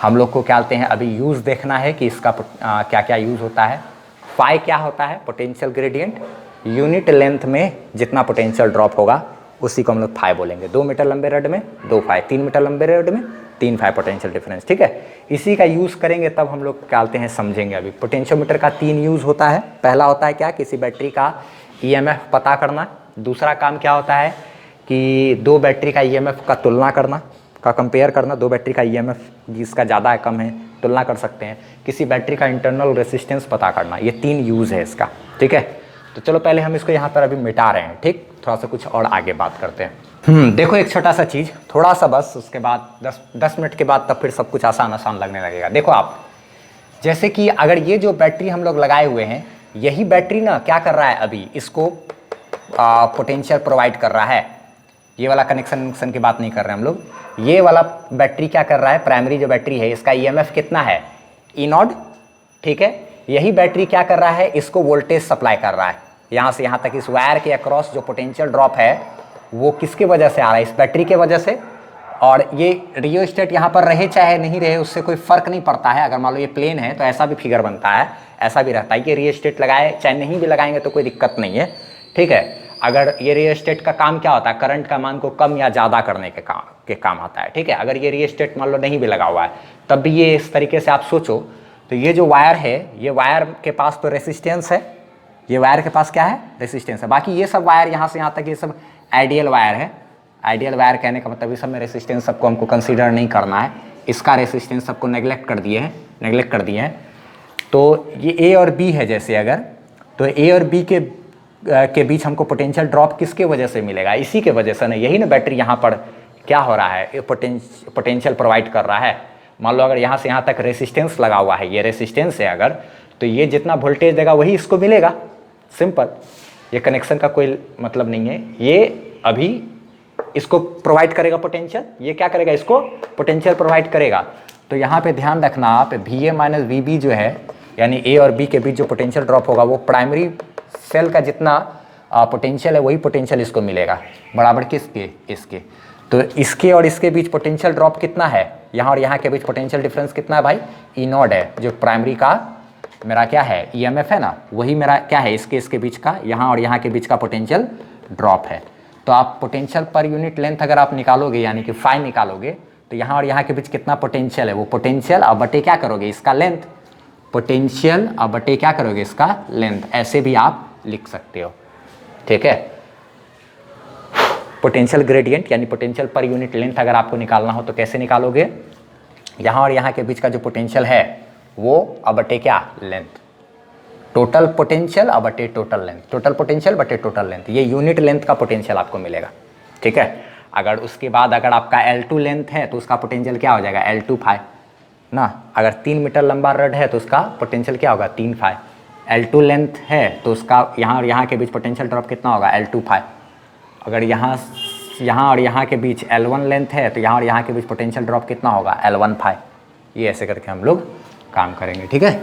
हम लोग को क्या बोलते हैं, अभी यूज़ देखना है कि इसका क्या क्या यूज़ होता है। फाई क्या होता है, पोटेंशियल ग्रेडियंट। यूनिट लेंथ में जितना पोटेंशियल ड्रॉप होगा उसी को हम लोग फाई बोलेंगे। 2 मीटर लंबे रड में 2 फाई, 3 मीटर लंबे रड में 3 फाई पोटेंशियल डिफरेंस। ठीक है, इसी का यूज़ करेंगे तब हम लोग क्या बोलते हैं समझेंगे। अभी पोटेंशियोमीटर का 3 यूज़ होता है। पहला होता है क्या, किसी बैटरी का ईएमएफ पता करना। दूसरा काम क्या होता है कि 2 बैटरी का ईएमएफ का तुलना करना, का कंपेयर करना। 2 बैटरी का ईएमएफ जिसका ज़्यादा है कम है तुलना कर सकते हैं। किसी बैटरी का इंटरनल रेसिस्टेंस पता करना। ये 3 यूज़ है इसका। ठीक है, तो चलो पहले हम इसको यहाँ पर अभी मिटा रहे हैं। ठीक, थोड़ा सा कुछ और आगे बात करते हैं। देखो एक छोटा सा चीज़, थोड़ा सा बस, उसके बाद 10 मिनट के बाद तब फिर सब कुछ आसान आसान लगने लगेगा। देखो आप, जैसे कि अगर ये जो बैटरी हम लोग लगाए हुए हैं, यही बैटरी ना क्या कर रहा है, अभी इसको पोटेंशियल प्रोवाइड कर रहा है। ये वाला कनेक्शन की बात नहीं कर रहे हम लोग। ये वाला बैटरी क्या कर रहा है, प्राइमरी जो बैटरी है इसका ईएमएफ कितना है, ई नॉट, ठीक है। यही बैटरी क्या कर रहा है, इसको वोल्टेज सप्लाई कर रहा है यहाँ से यहाँ तक। इस वायर के अक्रॉस जो पोटेंशियल ड्रॉप है वो किसकी वजह से आ रहा है, इस बैटरी के वजह से। और ये रियोस्टेट यहाँ पर रहे चाहे नहीं रहे उससे कोई फर्क नहीं पड़ता है। अगर मान लो ये प्लेन है तो ऐसा भी फिगर बनता है, ऐसा भी रहता है कि रियोस्टेट लगाए चाहे नहीं भी लगाएंगे तो कोई दिक्कत नहीं है, ठीक है। अगर ये रियोस्टेट का काम क्या होता है, करंट का मान को कम या ज़्यादा करने के काम आता है, ठीक है। अगर ये रियोस्टेट मान लो नहीं भी लगा हुआ है तब भी ये इस तरीके से आप सोचो तो ये जो वायर है, ये वायर के पास तो रेसिस्टेंस है, ये वायर के पास क्या है, रेसिस्टेंस है। बाकी ये सब वायर यहाँ से यहाँ तक ये सब आइडियल वायर है। आइडियल वायर कहने का मतलब इस सब में रेसिस्टेंस सबको हमको कंसीडर नहीं करना है, इसका रेसिस्टेंस सबको नेग्लेक्ट कर दिए हैं। तो ये ए और बी है जैसे, अगर तो ए और बी के बीच हमको पोटेंशियल ड्रॉप किसके वजह से मिलेगा, इसी के वजह से ना। यही ना बैटरी यहाँ पर क्या हो रहा है, ये पोटेंशियल प्रोवाइड कर रहा है। मान लो अगर यहाँ से यहाँ तक रेसिस्टेंस लगा हुआ है, ये रेसिस्टेंस है अगर, तो ये जितना वोल्टेज देगा वही इसको मिलेगा, सिंपल। ये कनेक्शन का कोई मतलब नहीं है, ये अभी इसको प्रोवाइड करेगा पोटेंशियल, ये क्या करेगा, इसको पोटेंशियल प्रोवाइड करेगा। तो यहाँ पे ध्यान रखना आप, VA माइनस VB जो है यानी A और B के बीच जो पोटेंशियल ड्रॉप होगा वो प्राइमरी सेल का जितना पोटेंशियल है वही पोटेंशियल इसको मिलेगा, बराबर किसके, इसके। तो इसके और इसके बीच पोटेंशियल ड्रॉप कितना है, यहाँ और यहाँ के बीच पोटेंशियल डिफरेंस कितना है भाई, ई नॉट है। जो प्राइमरी का मेरा क्या है, ईएमएफ है ना, वही मेरा क्या है, इसके बीच का, यहाँ और यहाँ के बीच का पोटेंशियल ड्रॉप है। तो आप पोटेंशियल पर यूनिट लेंथ अगर आप निकालोगे यानी कि फाई निकालोगे तो यहाँ और यहाँ के बीच कितना पोटेंशियल है, वो पोटेंशियल अब बटे क्या करोगे, इसका लेंथ, पोटेंशियल अब बटे क्या करोगे, इसका लेंथ। ऐसे भी आप लिख सकते हो, ठीक है। पोटेंशियल ग्रेडियंट यानी पोटेंशियल पर यूनिट लेंथ अगर आपको निकालना हो तो कैसे निकालोगे, यहाँ और यहाँ के बीच का जो पोटेंशियल है वो अब बटे क्या, लेंथ। टोटल पोटेंशियल अब बटे टोटल लेंथ, टोटल पोटेंशियल बटे टोटल लेंथ, ये यूनिट लेंथ का पोटेंशियल आपको मिलेगा, ठीक है। अगर उसके बाद अगर आपका L2 लेंथ है तो उसका पोटेंशियल क्या हो जाएगा, L2 फाई ना। अगर 3 मीटर लंबा रड है तो उसका पोटेंशियल क्या होगा, 3 फाई। L2 लेंथ है तो उसका यहाँ और यहाँ के बीच पोटेंशियल ड्रॉप कितना होगा, L2 फाई। अगर यहाँ और यहाँ के बीच L1 लेंथ है तो यहाँ और यहाँ के बीच पोटेंशियल ड्रॉप कितना होगा, L1 फाई। ये ऐसे करके हम लोग काम करेंगे, ठीक है।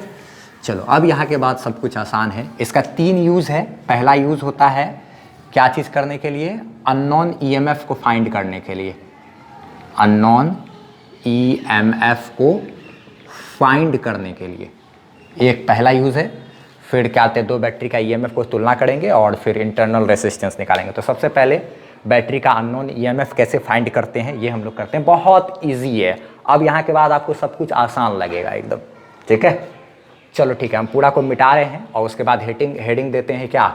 चलो अब यहाँ के बाद सब कुछ आसान है। इसका 3 यूज़ है। पहला यूज़ होता है क्या चीज़ करने के लिए, अननोन ईएमएफ को फाइंड करने के लिए, अननोन ईएमएफ को फाइंड करने के लिए एक पहला यूज़ है। फिर क्या आते हैं, 2 बैटरी का ईएमएफ को तुलना करेंगे और फिर इंटरनल रेसिस्टेंस निकालेंगे। तो सबसे पहले बैटरी का अननोन ईएमएफ कैसे फाइंड करते हैं ये हम लोग करते हैं, बहुत ईजी है। अब यहाँ के बाद आपको सब कुछ आसान लगेगा एकदम, ठीक है। चलो ठीक है, हम पूरा को मिटा रहे हैं और उसके बाद हेडिंग देते हैं क्या,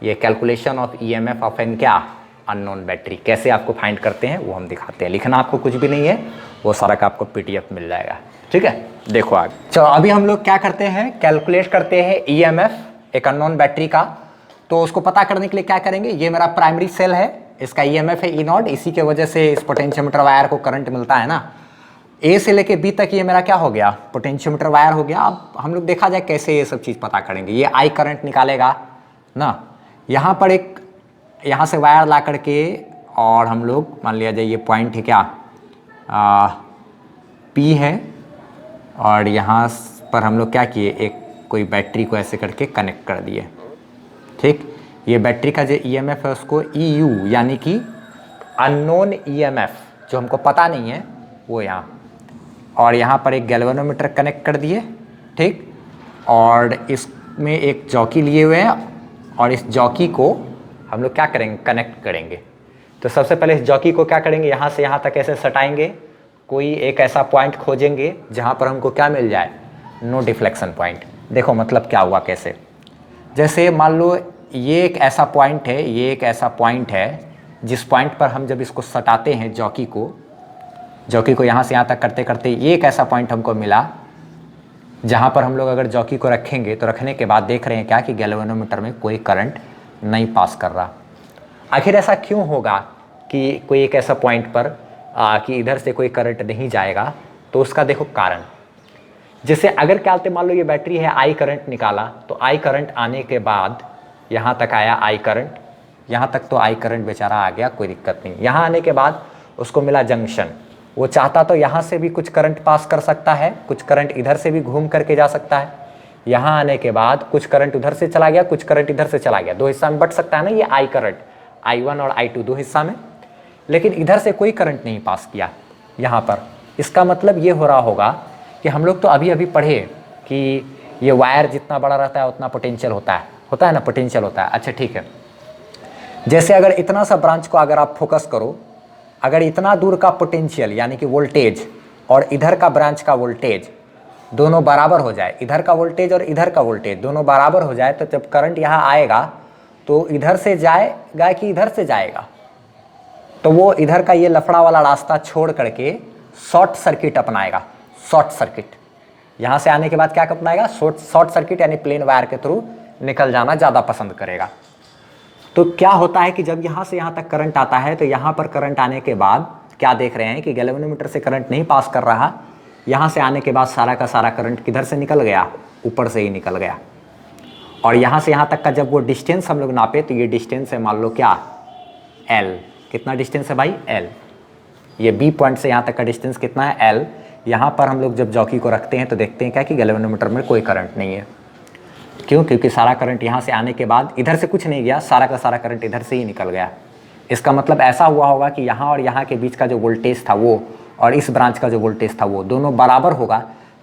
ये calculation of EMF of an क्या, अननोन बैटरी। कैसे आपको फाइंड करते हैं वो हम दिखाते हैं। लिखना आपको कुछ भी नहीं है, वो सारा का आपको पीडीएफ मिल जाएगा, ठीक है। देखो आगे, चलो अभी हम लोग क्या करते हैं, कैलकुलेट करते हैं ईएमएफ एक अननोन बैटरी का। तो उसको पता करने के लिए क्या करेंगे, ये मेरा प्राइमरी सेल है, इसका ईएमएफ है ई नॉट, इसी के वजह से इस पोटेंशियोमीटर वायर को करंट मिलता है ना। ए से लेके बी तक ये मेरा क्या हो गया, पोटेंशियोमीटर वायर हो गया। अब हम लोग देखा जाए कैसे ये सब चीज़ पता करेंगे। ये आई करंट निकालेगा ना, यहाँ पर एक यहाँ से वायर ला करके और हम लोग मान लिया जाए ये पॉइंट है क्या, पी है, और यहाँ पर हम लोग क्या किए, एक कोई बैटरी को ऐसे करके कनेक्ट कर दिए, ठीक। ये बैटरी का जो ईएमएफ है उसको ई यू यानी कि अननोन ईएमएफ जो हमको पता नहीं है वो यहाँ, और यहाँ पर एक गैल्वेनोमीटर कनेक्ट कर दिए, ठीक। और इसमें एक जॉकी लिए हुए हैं और इस जॉकी को हम लोग क्या करेंगे, कनेक्ट करेंगे। तो सबसे पहले इस जॉकी को क्या करेंगे, यहाँ से यहाँ तक ऐसे सटाएंगे, कोई एक ऐसा पॉइंट खोजेंगे जहाँ पर हमको क्या मिल जाए, नो डिफ्लेक्शन पॉइंट। देखो मतलब क्या हुआ कैसे, जैसे मान लो ये एक ऐसा पॉइंट है, ये एक ऐसा पॉइंट है जिस पॉइंट पर हम जब इसको सटाते हैं जॉकी को यहाँ से यहाँ तक करते करते ये एक ऐसा पॉइंट हमको मिला जहाँ पर हम लोग अगर जॉकी को रखेंगे तो रखने के बाद देख रहे हैं क्या कि गैल्वेनोमीटर में कोई करंट नहीं पास कर रहा। आखिर ऐसा क्यों होगा कि कोई एक ऐसा पॉइंट पर कि इधर से कोई करंट नहीं जाएगा, तो उसका देखो कारण। जैसे अगर क्या बोलते मान लो ये बैटरी है, आई करंट निकाला, तो आई करंट आने के बाद यहाँ तक आया आई करंट, यहाँ तक तो आई करंट बेचारा आ गया, कोई दिक्कत नहीं। यहाँ आने के बाद उसको मिला जंक्शन, वो चाहता तो यहाँ से भी कुछ करंट पास कर सकता है, कुछ करंट इधर से भी घूम करके जा सकता है। यहाँ आने के बाद कुछ करंट उधर से चला गया, कुछ करंट इधर से चला गया, दो हिस्सा में बट सकता है ना ये आई करंट, I1 और I2 दो हिस्सा में। लेकिन इधर से कोई करंट नहीं पास किया यहाँ पर। इसका मतलब ये हो रहा होगा कि हम लोग तो अभी अभी पढ़े कि ये वायर जितना बड़ा रहता है उतना पोटेंशियल होता है ना, पोटेंशियल होता है। अच्छा ठीक है, जैसे अगर इतना सा ब्रांच को अगर आप फोकस करो, अगर इतना दूर का पोटेंशियल यानी कि वोल्टेज और इधर का ब्रांच का वोल्टेज दोनों बराबर हो जाए, इधर का वोल्टेज और इधर का वोल्टेज दोनों बराबर हो जाए, तो जब करंट यहाँ आएगा तो इधर से जाएगा कि इधर से जाएगा, तो वो इधर का ये लफड़ा वाला रास्ता छोड़ करके शॉर्ट सर्किट अपनाएगा। शॉर्ट सर्किट यहाँ से आने के बाद क्या अपनाएगा? शॉर्ट सर्किट यानी प्लेन वायर के थ्रू निकल जाना ज़्यादा पसंद करेगा। तो क्या होता है कि जब यहाँ से यहाँ तक करंट आता है तो यहाँ पर करंट आने के बाद क्या देख रहे हैं कि गैल्वेनोमीटर से करंट नहीं पास कर रहा, यहाँ से आने के बाद सारा का सारा करंट किधर से निकल गया? ऊपर से ही निकल गया। और यहाँ से यहाँ तक का जब वो डिस्टेंस हम लोग नापे तो ये डिस्टेंस है मान लो क्या? L। कितना डिस्टेंस है भाई? L। ये B पॉइंट से यहाँ तक का डिस्टेंस कितना है? L। यहाँ पर हम लोग जब जॉकी को रखते हैं तो देखते हैं क्या कि गैल्वेनोमीटर में कोई करंट नहीं है। क्यों? क्योंकि सारा करंट यहाँ से आने के बाद इधर से कुछ नहीं गया, सारा का सारा करंट इधर से ही निकल गया। इसका मतलब ऐसा हुआ होगा कि यहाँ और यहाँ के बीच का जो वोल्टेज था वो और इस ब्रांच का जो वोल्टेज था वो दोनों बराबर होगा,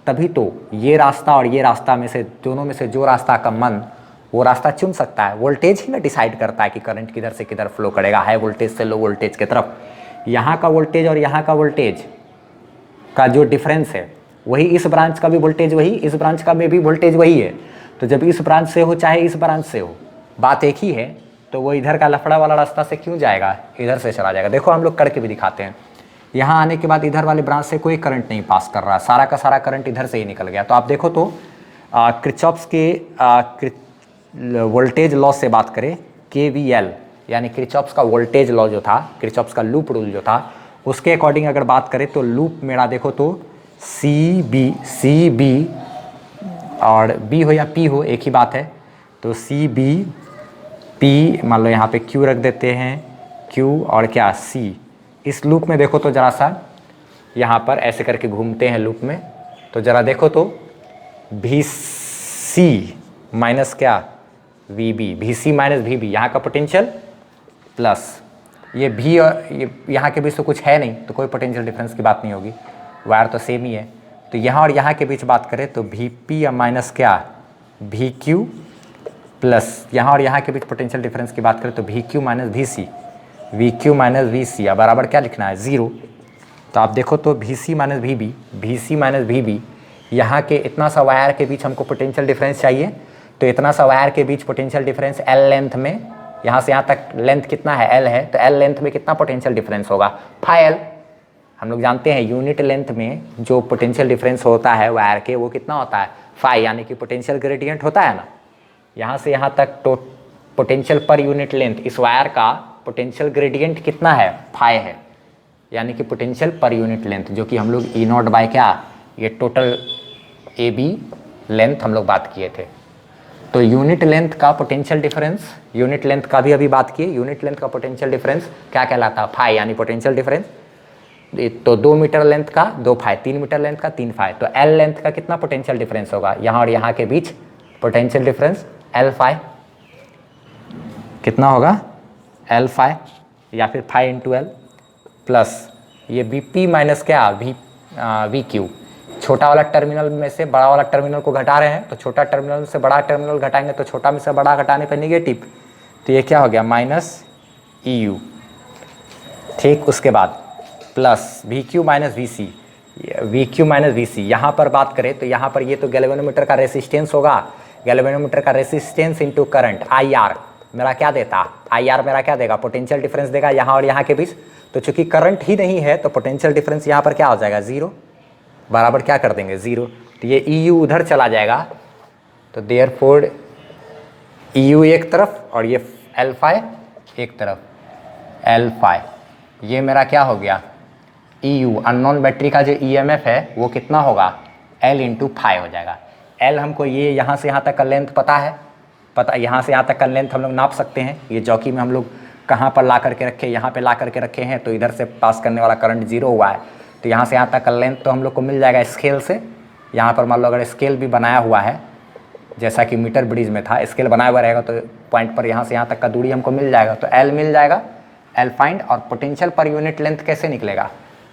तभी तो ये रास्ता और ये रास्ता में से दोनों में से जो रास्ता का मन वो रास्ता चुन सकता है। वोल्टेज ही ना डिसाइड करता है कि करंट किधर से किधर फ्लो करेगा, हाई वोल्टेज से लो वोल्टेज की तरफ। यहाँ का वोल्टेज और यहाँ का वोल्टेज का जो डिफरेंस है वही इस ब्रांच का भी वोल्टेज वही, इस ब्रांच का में भी वोल्टेज वही है। तो जब इस ब्रांच से हो चाहे इस ब्रांच से हो, बात एक ही है, तो वो इधर का लफड़ा वाला रास्ता से क्यों जाएगा? इधर से चला जाएगा। देखो हम लोग करके भी दिखाते हैं। यहाँ आने के बाद इधर वाले ब्रांच से कोई करंट नहीं पास कर रहा, सारा का सारा करंट इधर से ही निकल गया। तो आप देखो तो किरचॉफ्स के वोल्टेज लॉ से बात करें, KVL यानी किरचॉफ्स का वोल्टेज लॉ जो था, किरचॉफ्स का लूप रूल जो था, उसके अकॉर्डिंग अगर बात करें तो लूप मेरा देखो तो CB और B हो या P हो एक ही बात है। तो CB P मान लो यहाँ पे Q रख देते हैं, Q और क्या C। इस लूप में देखो तो ज़रा सा यहाँ पर ऐसे करके घूमते हैं लूप में, तो ज़रा देखो तो VC माइनस क्या VB, VC माइनस VB, यहाँ का पोटेंशियल प्लस ये V और ये यहाँ के बीच तो कुछ है नहीं, तो कोई पोटेंशियल डिफरेंस की बात नहीं होगी, वायर तो सेम ही है। तो यहाँ और यहाँ के बीच बात करें तो VP या माइनस क्या VQ प्लस यहाँ और यहाँ के बीच पोटेंशियल डिफरेंस की बात करें तो VQ minus VC, VQ minus VC या बराबर क्या लिखना है? 0। तो आप देखो तो VC minus VB, VC minus VB, यहाँ के इतना सा वायर के बीच हमको पोटेंशियल डिफरेंस चाहिए, तो इतना सा वायर के बीच पोटेंशियल डिफरेंस L लेंथ में, यहाँ से यहाँ तक लेंथ कितना है? L है, तो L लेंथ में कितना पोटेंशियल डिफरेंस होगा? phi L। हम लोग जानते हैं यूनिट लेंथ में जो पोटेंशियल डिफरेंस होता है वायर के वो कितना होता है? फाई, यानी कि पोटेंशियल ग्रेडियंट होता है ना। यहाँ से यहाँ तक तो पोटेंशियल पर यूनिट लेंथ, इस वायर का पोटेंशियल ग्रेडियंट कितना है? फाई है, यानी कि पोटेंशियल पर यूनिट लेंथ, जो कि हम लोग E0 बाय क्या, ये टोटल AB लेंथ हम लोग बात किए थे। तो यूनिट लेंथ का पोटेंशियल डिफरेंस, यूनिट लेंथ का भी अभी बात किए, यूनिट लेंथ का पोटेंशियल डिफरेंस क्या कहलाता है? फाई, यानी पोटेंशियल डिफरेंस। तो 2 मीटर लेंथ का 2 फाई, 3 मीटर लेंथ का 3 फाई, तो L लेंथ का कितना पोटेंशियल डिफरेंस होगा? यहाँ और यहाँ के बीच पोटेंशियल डिफरेंस L फाई कितना होगा? L फाई या फिर फाई इंटू L प्लस ये BP माइनस क्या VQ। छोटा वाला टर्मिनल में से बड़ा वाला टर्मिनल को घटा रहे हैं, तो छोटा टर्मिनल से बड़ा टर्मिनल घटाएंगे तो छोटा में से बड़ा घटाने पर नेगेटिव, तो ये क्या हो गया? Minus EU। ठीक, उसके बाद plus VQ minus VC, VQ minus VC। यहाँ पर बात करें तो यहाँ पर ये तो गैल्वेनोमीटर का रेसिस्टेंस होगा, गैल्वेनोमीटर का रेसिस्टेंस इनटू करंट IR मेरा क्या देता? IR मेरा क्या देगा? पोटेंशियल डिफरेंस देगा यहाँ और यहाँ के बीच। तो चूंकि करंट ही नहीं है तो पोटेंशियल डिफरेंस यहाँ पर क्या हो जाएगा? 0, बराबर क्या कर देंगे? 0। तो ये EU उधर चला जाएगा, तो देयरफॉर EU एक तरफ और ये L फाई एक तरफ, L फाई, ये मेरा क्या हो गया? EU अननोन बैटरी का जो EMF है वो कितना होगा? L इंटू फाई हो जाएगा। L हमको ये यहाँ से यहाँ तक का लेंथ पता है, पता, यहाँ से यहाँ तक का लेंथ हम लोग नाप सकते हैं। ये जॉकी में हम लोग कहाँ पर ला करके रखे, यहाँ पे ला करके रखे हैं, तो इधर से पास करने वाला करंट 0 हुआ है, तो यहाँ से यहाँ तक का लेंथ तो हम लोग को मिल जाएगा स्केल से। यहाँ पर मान लो अगर स्केल भी बनाया हुआ है, जैसा कि मीटर ब्रिज में था स्केल बनाया हुआ रहेगा, तो पॉइंट पर यहाँ से यहाँ तक का दूरी हमको मिल जाएगा, तो एल मिल जाएगा, एल फाइंड। और पोटेंशियल पर यूनिट लेंथ कैसे निकलेगा,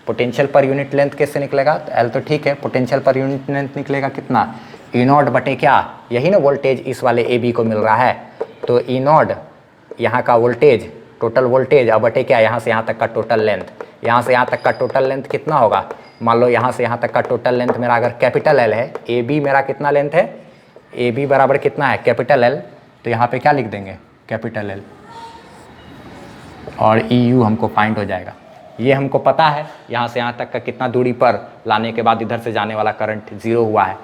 पोटेंशियल पर यूनिट लेंथ कैसे निकलेगा, तो एल तो ठीक है, पोटेंशियल पर यूनिट लेंथ निकलेगा कितना, ई नॉट बटे क्या, यही ना वोल्टेज इस वाले ए बी को मिल रहा है, तो ई नॉट यहाँ का वोल्टेज, टोटल वोल्टेज, अब बटे क्या, यहाँ से यहाँ तक का टोटल लेंथ। यहाँ से यहाँ तक का टोटल लेंथ कितना होगा, मान लो यहाँ से यहाँ तक का टोटल लेंथ मेरा अगर कैपिटल एल है, ए बी मेरा कितना लेंथ है, ए बी बराबर कितना है कैपिटल एल, तो यहाँ पे क्या लिख देंगे कैपिटल एल, और ई यू हमको फाइंड हो जाएगा। ये हमको पता है यहाँ से यहाँ तक का कितना दूरी पर लाने के बाद इधर से जाने वाला करंट 0 हुआ है,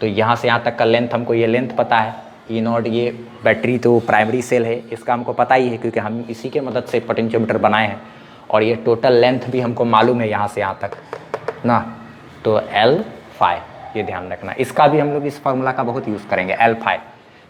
तो यहाँ से यहाँ तक का लेंथ हमको ये लेंथ पता है, ई नॉट, ये बैटरी तो प्राइमरी सेल है इसका हमको पता ही है क्योंकि हम इसी के मदद से पोटेंशियोमीटर बनाए हैं, और ये टोटल लेंथ भी हमको मालूम है यहाँ से यहाँ तक ना, तो एल फाई, ये ध्यान रखना, इसका भी हम लोग इस फार्मूला का बहुत यूज़ करेंगे, एल फाई।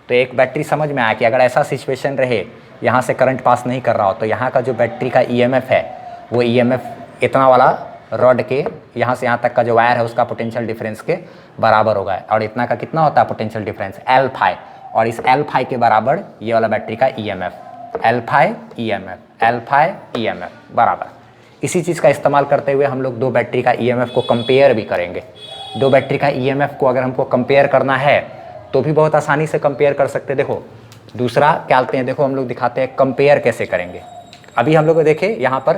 तो एक बैटरी समझ में आया कि अगर ऐसा सिचुएशन रहे यहाँ से करंट पास नहीं कर रहा हो, तो यहाँ का जो बैटरी का ईएमएफ है वो ईएमएफ इतना वाला रॉड के यहाँ से यहाँ तक का जो वायर है उसका पोटेंशियल डिफरेंस के बराबर होगा, और इतना का कितना होता है पोटेंशियल डिफरेंस, एल फाई, और इस एल फाई के बराबर ये वाला बैटरी का EMF, L phi EMF, L phi EMF बराबर। इसी चीज़ का इस्तेमाल करते हुए हम लोग दो बैटरी का ईएमएफ को कंपेयर भी करेंगे। दो बैटरी का ईएमएफ को अगर हमको कंपेयर करना है तो भी बहुत आसानी से कंपेयर कर सकते हैं। देखो दूसरा क्या बोलते हैं, देखो हम लोग दिखाते हैं कंपेयर कैसे करेंगे। अभी हम लोग देखे यहाँ पर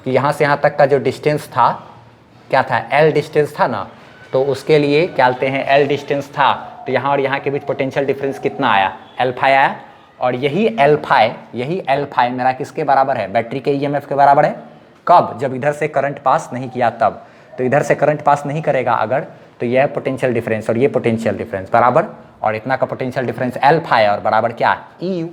कि यहाँ से यहाँ तक का जो डिस्टेंस था क्या था, एल डिस्टेंस था ना, तो उसके लिए क्या बोलते हैं एल डिस्टेंस था, तो यहाँ और यहाँ के बीच पोटेंशियल डिफरेंस कितना आया, एल फाई आया, और यही एल फाई मेरा किसके बराबर है, बैटरी के ईएमएफ के बराबर है। कब, जब इधर से करंट पास नहीं किया तब, तो इधर से करंट पास नहीं करेगा अगर, तो यह पोटेंशियल डिफरेंस और ये पोटेंशियल डिफरेंस बराबर, और इतना का पोटेंशियल डिफरेंस एल फाई और बराबर क्या, ई यू।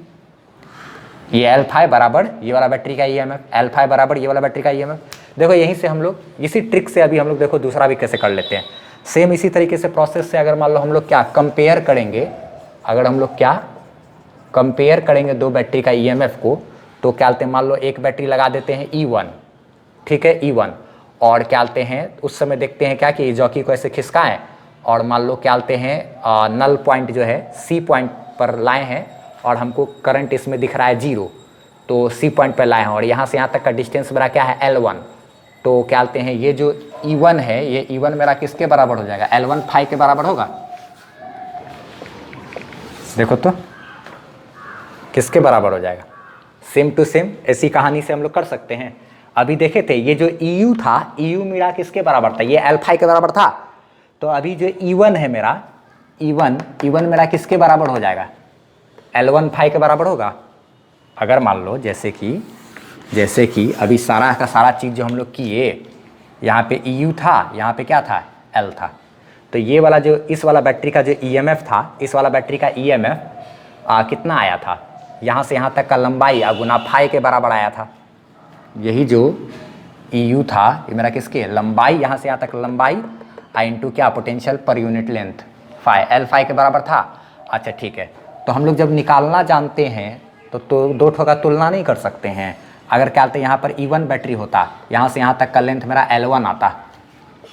ये एल फाई बराबर ये वाला बैटरी का ईएमएफ, एल फाई बराबर ये वाला बैटरी का ईएमएफ। देखो यहीं से हम लोग इसी ट्रिक से अभी हम लोग देखो दूसरा भी कैसे कर लेते हैं। सेम इसी तरीके से प्रोसेस से अगर मान लो हम लोग क्या कंपेयर करेंगे, अगर हम लोग क्या कंपेयर करेंगे दो बैटरी का ईएमएफ को, तो क्या बोलते हैं मान लो एक बैटरी लगा देते हैं E1, ठीक है E1, और क्या बोलते हैं उस समय देखते हैं क्या कि जॉकी को ऐसे खिसकाएं, और मान लो क्या बोलते हैं नल पॉइंट जो है सी पॉइंट पर लाए हैं, और हमको करंट इसमें दिख रहा है 0, तो सी पॉइंट पर लाए हैं, और यहाँ से यहाँ तक का डिस्टेंस मेरा क्या है L1, तो क्या बोलते हैं ये जो E1 है, ये E1 मेरा किसके बराबर हो जाएगा, L1 फाई के बराबर होगा। देखो तो किसके बराबर हो जाएगा, सेम टू सेम ऐसी कहानी से हम लोग कर सकते हैं। अभी देखे थे ये जो EU था, EU मेरा किसके बराबर था, ये एल फाई के बराबर था, तो अभी जो E1 है मेरा E1 मेरा किसके बराबर हो जाएगा, L1 फाई के बराबर होगा। अगर मान लो जैसे कि अभी सारा का सारा चीज़ जो हम लोग किए, यहाँ पे EU था, यहाँ पे क्या था L था, तो ये वाला जो इस वाला बैटरी का जो EMF था, इस वाला बैटरी का EMF कितना आया था, यहाँ से यहाँ तक का लंबाई गुना फाई के बराबर आया था। यही जो EU था ये मेरा किसके लंबाई, यहाँ से यहाँ तक लंबाई इंटू क्या पोटेंशियल पर unit length phi, L phi के बराबर था। अच्छा ठीक है, तो हम लोग जब निकालना जानते हैं तो दो ठो का तुलना नहीं कर सकते हैं। अगर क्या बोलते हैं यहाँ पर E1 बैटरी होता, यहाँ से यहाँ तक का लेंथ मेरा L1 आता,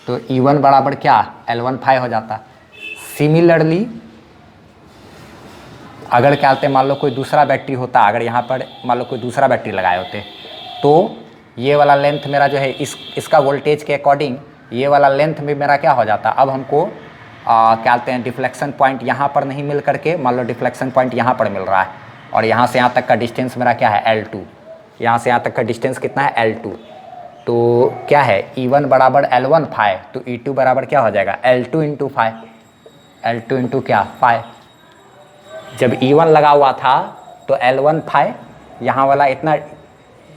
तो E1 बराबर क्या L1 फाई हो जाता। सिमिलरली अगर क्या बोलते हैं मान लो कोई दूसरा बैटरी होता, अगर यहाँ पर मान लो कोई दूसरा बैटरी लगाए होते, तो ये वाला लेंथ मेरा जो है इसका वोल्टेज के अकॉर्डिंग ये वाला लेंथ भी मेरा क्या हो जाता। अब हमको क्या बोलते हैं डिफ्लेक्शन पॉइंट यहाँ पर नहीं मिल करके मान लो डिफ्लेक्शन पॉइंट यहाँ पर मिल रहा है, और यहाँ से यहाँ तक का डिस्टेंस मेरा क्या है L2, यहाँ से यहाँ तक का डिस्टेंस कितना है L2, तो क्या है E1 बराबर L1 फाई, तो E2 बराबर क्या हो जाएगा L2 into phi, L2 into क्या फाई। जब E1 लगा हुआ था तो L1 फाई, यहाँ वाला इतना,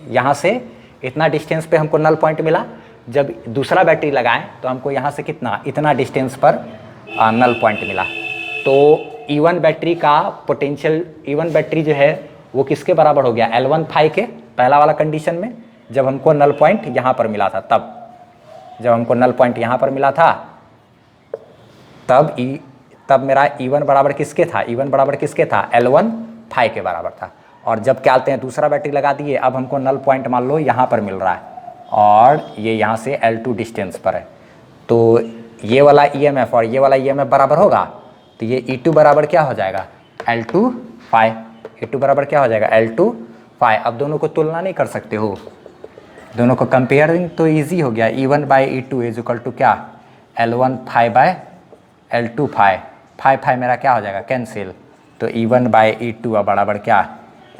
यहाँ से इतना डिस्टेंस पे हमको नल पॉइंट मिला। जब दूसरा बैटरी लगाएं तो हमको यहाँ से कितना, इतना डिस्टेंस पर नल पॉइंट मिला। तो E1 बैटरी का पोटेंशियल, E1 बैटरी जो है वो किसके बराबर हो गया L1 फाई के, पहला वाला कंडीशन में जब हमको नल पॉइंट यहाँ पर मिला था, तब जब हमको नल पॉइंट यहाँ पर मिला था तब मेरा E1 बराबर किसके था, E1 बराबर किसके था L1 फाई के बराबर था। और जब क्या बोलते हैं दूसरा बैटरी लगा दिए, अब हमको नल पॉइंट मान लो यहाँ पर मिल रहा है और ये यहाँ से L2 डिस्टेंस पर है, तो ये वाला EMF और ये वाला EMF बराबर होगा, तो ये E2 बराबर क्या हो जाएगा L2 फाई। E2 बराबर क्या हो जाएगा L2 फाई। अब दोनों को तुलना नहीं कर सकते हो, दोनों को कंपेयरिंग तो इजी हो गया। E1 by E2 is equal to क्या L1 phi by L2 phi. Phi phi मेरा क्या हो जाएगा कैंसिल, तो E1 बाई E2 अब बराबर क्या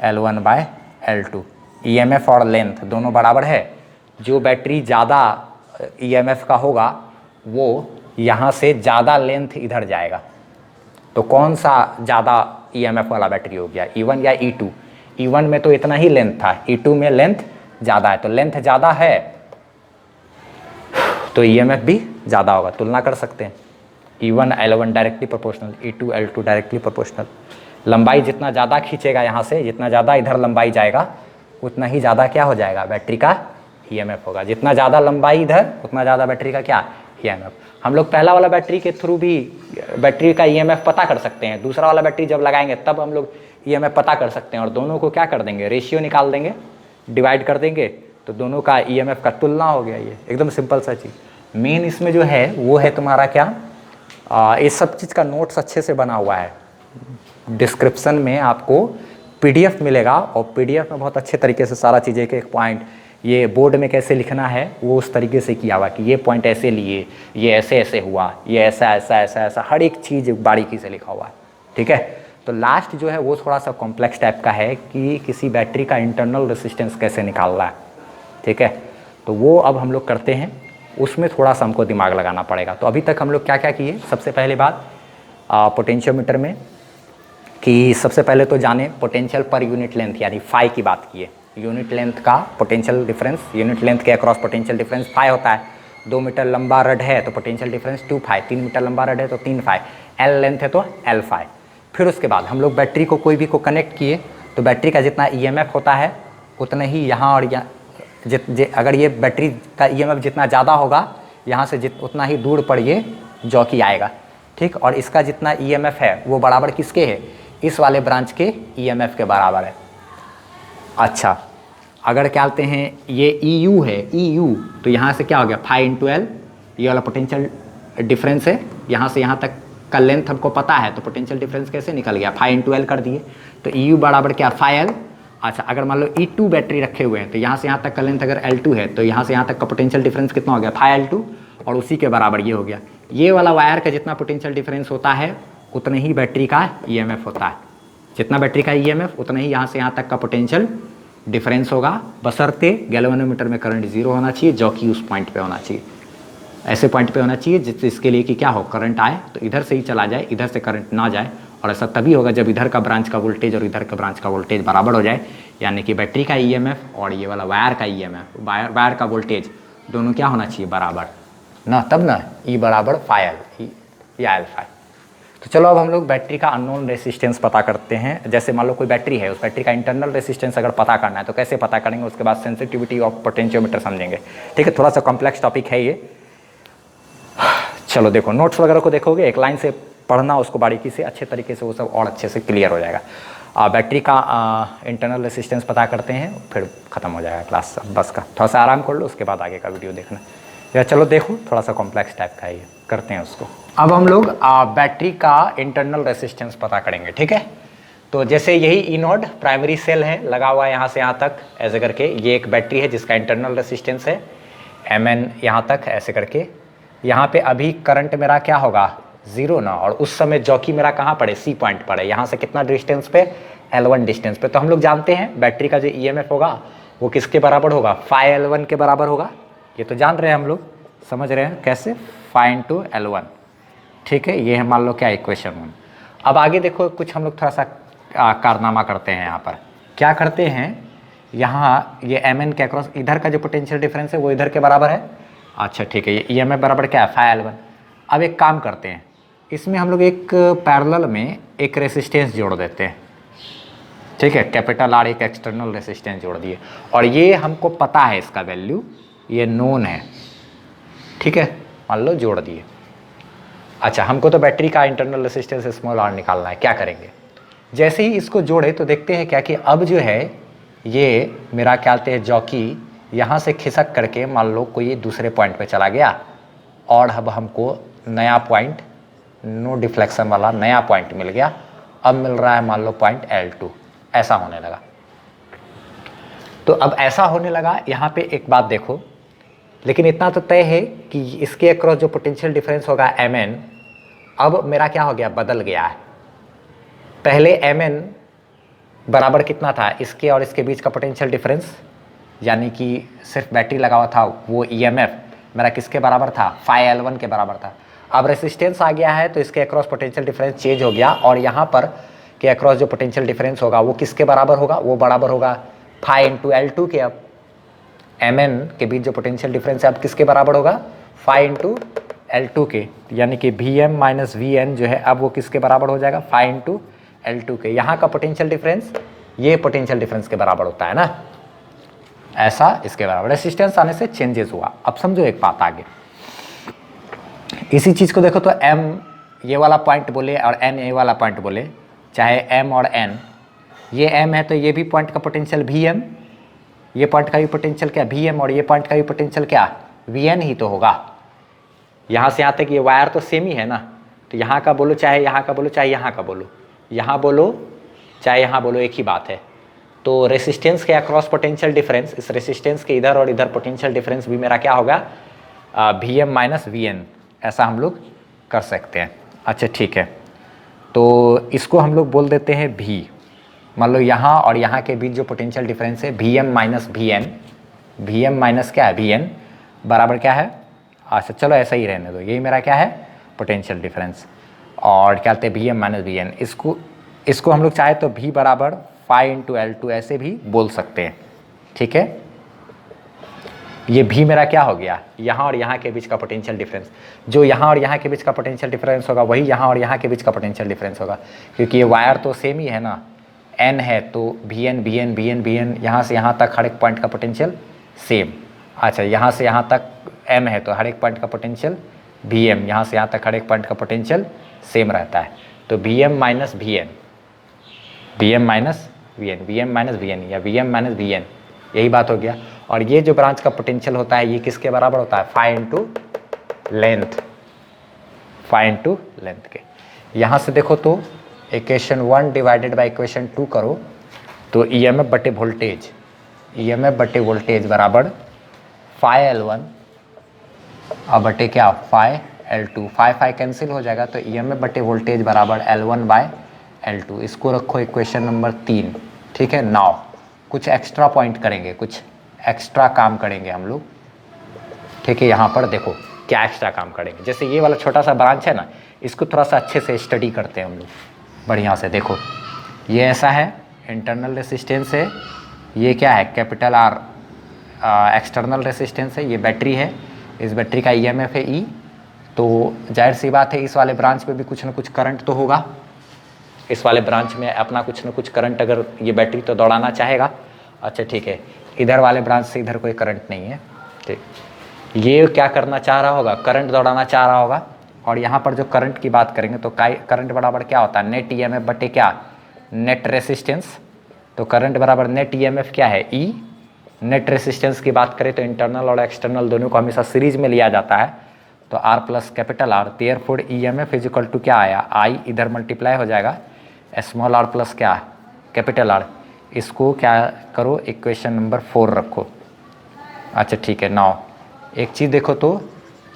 L1 बाय L2। EMF और लेंथ दोनों बराबर है, जो बैटरी ज़्यादा EMF का होगा वो यहाँ से ज़्यादा लेंथ इधर जाएगा। तो कौन सा ज़्यादा EMF वाला बैटरी हो गया, E1 या E2? E1 में तो इतना ही लेंथ था, E2 में लेंथ ज़्यादा है, तो लेंथ ज़्यादा है तो EMF भी ज़्यादा होगा, तुलना कर सकते हैं। E1 L1 directly proportional, E2 L2 directly proportional. लंबाई जितना ज़्यादा खींचेगा यहाँ से, जितना ज़्यादा इधर लंबाई जाएगा उतना ही ज़्यादा क्या हो जाएगा बैटरी का EMF होगा। जितना ज़्यादा लंबाई इधर उतना ज़्यादा बैटरी का क्या EMF। हम लोग पहला वाला बैटरी के थ्रू भी बैटरी का EMF पता कर सकते हैं, दूसरा वाला बैटरी जब लगाएंगे तब हम लोग EMF पता कर सकते हैं, और दोनों को क्या कर देंगे रेशियो निकाल देंगे, डिवाइड कर देंगे, तो दोनों का EMF का तुलना हो गया। ये एकदम सिंपल सा चीज़। मेन इसमें जो है वो है तुम्हारा क्या, इस सब चीज़ का नोट्स अच्छे से बना हुआ है, डिस्क्रिप्शन में आपको PDF मिलेगा, और PDF में बहुत अच्छे तरीके से सारा चीज़ें के एक पॉइंट ये बोर्ड में कैसे लिखना है वो उस तरीके से किया हुआ कि ये पॉइंट ऐसे लिए, ये ऐसे ऐसे हुआ, ये ऐसा ऐसा ऐसा ऐसा, हर एक चीज़ बारीकी से लिखा हुआ है। ठीक है, तो लास्ट जो है वो थोड़ा सा कॉम्प्लेक्स टाइप का है कि किसी बैटरी का इंटरनल रेसिस्टेंस कैसे निकालना है। ठीक है, तो वो अब हम लोग करते हैं, उसमें थोड़ा सा हमको दिमाग लगाना पड़ेगा। तो अभी तक हम लोग क्या क्या किए, सबसे पहले बात पोटेंशियोमीटर में कि सबसे पहले तो जाने पोटेंशियल पर यूनिट लेंथ यानी फाई की बात किए। यूनिट लेंथ का पोटेंशियल डिफरेंस, यूनिट लेंथ के अक्रॉस पोटेंशियल डिफरेंस फाई होता है। 2 मीटर लंबा रड है तो पोटेंशियल डिफरेंस 2 फाई, 3 मीटर लंबा रड है तो 3 फाई, L लेंथ है तो L फाई। फिर उसके बाद हम लोग बैटरी को कोई भी को कनेक्ट किए तो बैटरी का जितना EMF होता है उतना ही यहाँ और यहाँ, अगर ये बैटरी का EMF जितना ज़्यादा होगा यहाँ से उतना ही दूर पर ये जॉकी आएगा। ठीक, और इसका जितना EMF है वो बराबर किसके है, इस वाले ब्रांच के EMF के बराबर है। अच्छा, अगर क्या बोलते हैं ये EU है, EU, तो यहाँ से क्या हो गया फाई इंटू L, ये वाला पोटेंशियल डिफरेंस है, यहाँ से यहाँ तक का लेंथ हमको पता है, तो पोटेंशियल डिफरेंस कैसे निकल गया, फाई इंटू L कर दिए, तो EU बराबर क्या फाई L। अच्छा, अगर मान लो E2 बैटरी रखे हुए हैं तो यहाँ से यहाँ तक का लेंथ अगर L2 है तो यहाँ से यहाँ तक का पोटेंशियल डिफरेंस कितना हो गया फाई L2, और उसी के बराबर ये हो गया। ये वाला वायर का जितना पोटेंशियल डिफरेंस होता है उतने ही बैटरी का EMF होता है, जितना बैटरी का EMF उतना ही यहाँ से यहाँ तक का पोटेंशियल डिफरेंस होगा, बशर्ते गैल्वेनोमीटर में करंट 0 होना चाहिए, जो कि उस पॉइंट पे होना चाहिए, ऐसे पॉइंट पे होना चाहिए जिसके लिए कि क्या हो करंट आए तो इधर से ही चला जाए, इधर से करंट ना जाए। और ऐसा तभी होगा जब इधर का ब्रांच का वोल्टेज और इधर का ब्रांच का वोल्टेज बराबर हो जाए, यानी कि बैटरी का EMF और ये वाला वायर का EMF, वायर का वोल्टेज दोनों क्या होना चाहिए बराबर ना, तब ना E बराबर फाई L या L फाई। तो चलो अब हम लोग बैटरी का अननोन रेसिस्टेंस पता करते हैं। जैसे मान लो कोई बैटरी है, उस बैटरी का इंटरनल रेसिस्टेंस अगर पता करना है तो कैसे पता करेंगे, उसके बाद सेंसिटिविटी ऑफ पोटेंशियोमीटर समझेंगे। ठीक है, थोड़ा सा कॉम्प्लेक्स टॉपिक है ये। चलो देखो, नोट्स वगैरह को देखोगे, एक लाइन से पढ़ना उसको बारीकी से अच्छे तरीके से, वो सब और अच्छे से क्लियर हो जाएगा। बैटरी का इंटरनल रेसिस्टेंस पता करते हैं, फिर ख़त्म हो जाएगा क्लास बस का। थोड़ा सा आराम कर लो, उसके बाद आगे का वीडियो देखना। या चलो देखो, थोड़ा सा कॉम्प्लेक्स टाइप का है ये, करते हैं उसको। अब हम लोग बैटरी का इंटरनल रेसिस्टेंस पता करेंगे। ठीक है, तो जैसे यही इनोड प्राइमरी सेल है लगा हुआ है यहाँ से यहाँ तक ऐसे करके, ये एक बैटरी है जिसका इंटरनल रेसिस्टेंस है Mn यहाँ तक ऐसे करके। यहाँ पे अभी करंट मेरा क्या होगा 0 ना, और उस समय जॉकी मेरा कहाँ पड़े C पॉइंट पड़े, यहाँ से कितना डिस्टेंस पे L1 डिस्टेंस पे। तो हम लोग जानते हैं बैटरी का जो EMF होगा वो किसके बराबर होगा, फाई L1 के बराबर होगा। ये तो जान रहे हैं हम लोग, समझ रहे हैं कैसे, फाई इंटू L1। ठीक है, ये है मान लो क्या इक्वेशन 1। अब आगे देखो, कुछ हम लोग थोड़ा सा कारनामा करते हैं। यहाँ पर क्या करते हैं, यहाँ ये Mn के अक्रॉस इधर का जो पोटेंशियल डिफरेंस है वो इधर के बराबर है। अच्छा ठीक है, ये EMF बराबर क्या है फाई L1। अब एक काम करते हैं, इसमें हम लोग एक पैरेलल में एक रेसिस्टेंस जोड़ देते हैं। ठीक है, कैपिटल R एक एक्सटर्नल रेसिस्टेंस जोड़ दिए, और ये हमको पता है इसका वैल्यू, ये नोन है। ठीक है, मान लो जोड़ दिए। अच्छा, हमको तो बैटरी का इंटरनल रेसिस्टेंस स्मॉल r निकालना है। क्या करेंगे, जैसे ही इसको जोड़े तो देखते हैं क्या कि अब जो है ये मेरा क्या कहते हैं जॉकी यहाँ से खिसक करके मान लो कोई दूसरे पॉइंट पे चला गया और अब हमको नया पॉइंट नो डिफ्लेक्शन वाला नया पॉइंट मिल गया। अब मिल रहा है मान लो पॉइंट L2, ऐसा होने लगा। तो अब ऐसा होने लगा, यहाँ पे एक बात देखो, लेकिन इतना तो तय है कि इसके अक्रॉस जो पोटेंशियल डिफरेंस होगा Mn, अब मेरा क्या हो गया, बदल गया है। पहले Mn बराबर कितना था, इसके और इसके बीच का पोटेंशियल डिफरेंस, यानी कि सिर्फ बैटरी लगा हुआ था, वो EMF मेरा किसके बराबर था, फाई L1 के बराबर था। अब रेसिस्टेंस आ गया है तो इसके अक्रॉस पोटेंशियल डिफरेंस चेंज हो गया, और यहाँ पर के अक्रॉस जो पोटेंशियल डिफरेंस होगा वो किसके बराबर होगा, वो बराबर होगा फाई इंटू L2 के। अब Mn के बीच जो पोटेंशियल डिफरेंस है अब किसके बराबर होगा, फाई इंटू L2 के, यानी कि Vm माइनस Vn जो है अब वो किसके बराबर हो जाएगा, फाई इंटू L2 के। यहाँ का पोटेंशियल डिफरेंस ये पोटेंशियल डिफरेंस के बराबर होता है ना, ऐसा इसके बराबर। रेसिस्टेंस आने से चेंजेस हुआ। अब समझो एक बात आगे, इसी चीज़ को देखो तो M ये वाला पॉइंट बोले और N ये वाला पॉइंट बोले, चाहे M और N, ये M है तो ये भी पॉइंट का पोटेंशियल Vm, ये पॉइंट का भी पोटेंशियल क्या Vm, और ये पॉइंट का भी पोटेंशियल क्या Vn ही तो होगा। यहाँ से यहाँ तक ये वायर तो सेम ही है ना, तो यहाँ का बोलो चाहे यहाँ का बोलो चाहे यहाँ का बोलो, यहाँ बोलो चाहे यहाँ बोलो एक ही बात है। तो रेसिस्टेंस के अक्रॉस पोटेंशियल डिफरेंस, इस रेसिस्टेंस के इधर और इधर पोटेंशियल डिफरेंस भी मेरा क्या होगा, Vm माइनस Vn, ऐसा हम लोग कर सकते हैं। अच्छा ठीक है, तो इसको हम लोग बोल देते हैं V। मान लो यहाँ और यहाँ के बीच जो पोटेंशियल डिफरेंस है Vm minus Vn, Vm minus क्या है Vn बराबर क्या है, अच्छा चलो ऐसा ही रहने दो, यही मेरा क्या है पोटेंशियल डिफरेंस, और क्या कहते हैं Vm माइनस Vn। इसको हम लोग चाहे तो V बराबर फाई इंटू L2 ऐसे भी बोल सकते हैं, ठीक है। ये भी मेरा क्या हो गया, यहाँ और यहाँ के बीच का पोटेंशियल डिफरेंस, जो यहाँ और यहाँ के बीच का पोटेंशियल डिफरेंस होगा वही यहाँ और यहाँ के बीच का पोटेंशियल डिफरेंस होगा, क्योंकि ये वायर तो सेम ही है ना, N है तो Vn Vn Vn Vn, यहाँ से यहाँ तक हर एक पॉइंट का पोटेंशियल सेम। अच्छा यहाँ से यहाँ तक M है तो हर एक पॉइंट का पोटेंशियल Vm, यहाँ से यहाँ तक हर एक पॉइंट का पोटेंशियल सेम रहता है। तो Vm minus Vn, Vm minus Vn, Vm minus Vn या Vm माइनस Vn, यही बात हो गया। और ये जो ब्रांच का पोटेंशियल होता है ये किसके बराबर होता है, phi into length, phi into length के। यहाँ से देखो तो इक्वेशन 1 डिवाइडेड बाई इक्वेशन 2 करो तो EMF बटे वोल्टेज, EMF बटे वोल्टेज बराबर फाई L1 और बटे क्या फाई L2, फाई कैंसिल हो जाएगा तो EMF बटे वोल्टेज बराबर L1 बाय L2। इसको रखो इक्वेशन नंबर 3, ठीक है। नाउ कुछ एक्स्ट्रा पॉइंट करेंगे, कुछ एक्स्ट्रा काम करेंगे हम लोग, ठीक है। यहाँ पर देखो क्या एक्स्ट्रा काम करेंगे, जैसे ये वाला छोटा सा ब्रांच है ना, इसको थोड़ा सा अच्छे से स्टडी करते हैं हम लोग बढ़िया से। देखो ये ऐसा है, इंटरनल रेसिस्टेंस है, ये क्या है कैपिटल R, एक्सटर्नल रेसिस्टेंस है, ये बैटरी है, इस बैटरी का EMF है E। तो जाहिर सी बात है इस वाले ब्रांच में भी कुछ ना कुछ करंट तो होगा, इस वाले ब्रांच में अपना कुछ ना कुछ करंट अगर ये बैटरी तो दौड़ाना चाहेगा। अच्छा ठीक है, इधर वाले ब्रांच से इधर कोई करंट नहीं है, ठीक। ये क्या करना चाह रहा होगा, करंट दौड़ाना चाह रहा होगा। और यहाँ पर जो करंट की बात करेंगे तो करंट बराबर क्या होता है, नेट EMF बटे क्या नेट रेसिस्टेंस। तो करंट बराबर नेट EMF क्या है E। नेट रेसिस्टेंस की बात करें तो इंटरनल और एक्सटर्नल दोनों को हमेशा सीरीज में लिया जाता है, तो R plus capital R, therefore EMF is equal to क्या आया I, इधर मल्टीप्लाई हो जाएगा स्मॉल r प्लस क्या कैपिटल R। इसको क्या करो इक्वेशन नंबर 4 रखो। अच्छा ठीक है, नाउ एक चीज़ देखो तो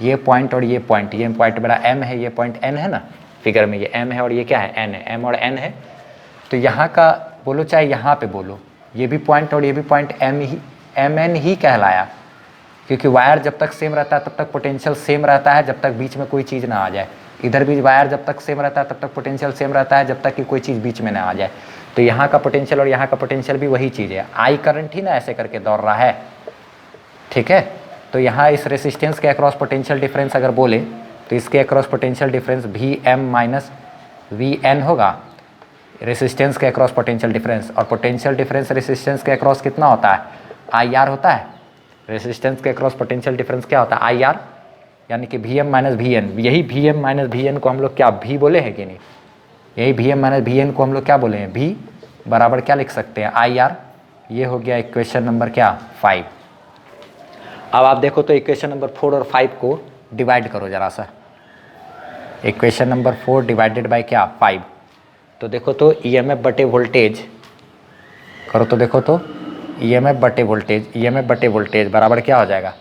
ये पॉइंट और ये पॉइंट मेरा M है, ये पॉइंट N है ना फिगर में, ये M है और ये क्या है N है, M और N है। तो यहाँ का बोलो चाहे यहाँ पे बोलो, ये भी पॉइंट और ये भी पॉइंट MN ही कहलाया, क्योंकि वायर जब तक सेम रहता है तब तक पोटेंशियल सेम रहता है, जब तक बीच में कोई चीज़ ना आ जाए। इधर भी वायर जब तक सेम रहता है तब तक पोटेंशियल सेम रहता है, जब तक कि कोई चीज़ बीच में ना आ जाए। तो यहाँ का पोटेंशियल और यहाँ का पोटेंशियल भी वही चीज़ है, I करंट ही ना ऐसे करके दौड़ रहा है, ठीक है। तो यहाँ इस रेसिस्टेंस के अक्रॉस पोटेंशियल डिफरेंस अगर बोले तो इसके across potential difference Vm minus Vn होगा, रेसिस्टेंस के अक्रॉस पोटेंशियल डिफरेंस। और पोटेंशियल डिफरेंस रेसिस्टेंस के अक्रॉस कितना होता है, IR होता है। रेसिस्टेंस के अक्रॉस पोटेंशियल डिफरेंस क्या होता है, IR, यानी कि Vm माइनस Vn। यही Vm माइनस Vn को हम लोग क्या V बोले हैं कि नहीं, यही V M minus V N को हम लोग क्या बोले हैं, वी बराबर क्या लिख सकते हैं, आई आर। ये हो गया इक्वेशन नंबर क्या 5। अब आप देखो तो इक्वेशन नंबर 4 और 5 को डिवाइड करो जरा सा। इक्वेशन नंबर 4 डिवाइडेड बाय क्या 5, तो देखो तो ईएमएफ बटे वोल्टेज करो तो देखो तो ईएमएफ बटे वोल्टेज बराबर क्या हो जाएगा,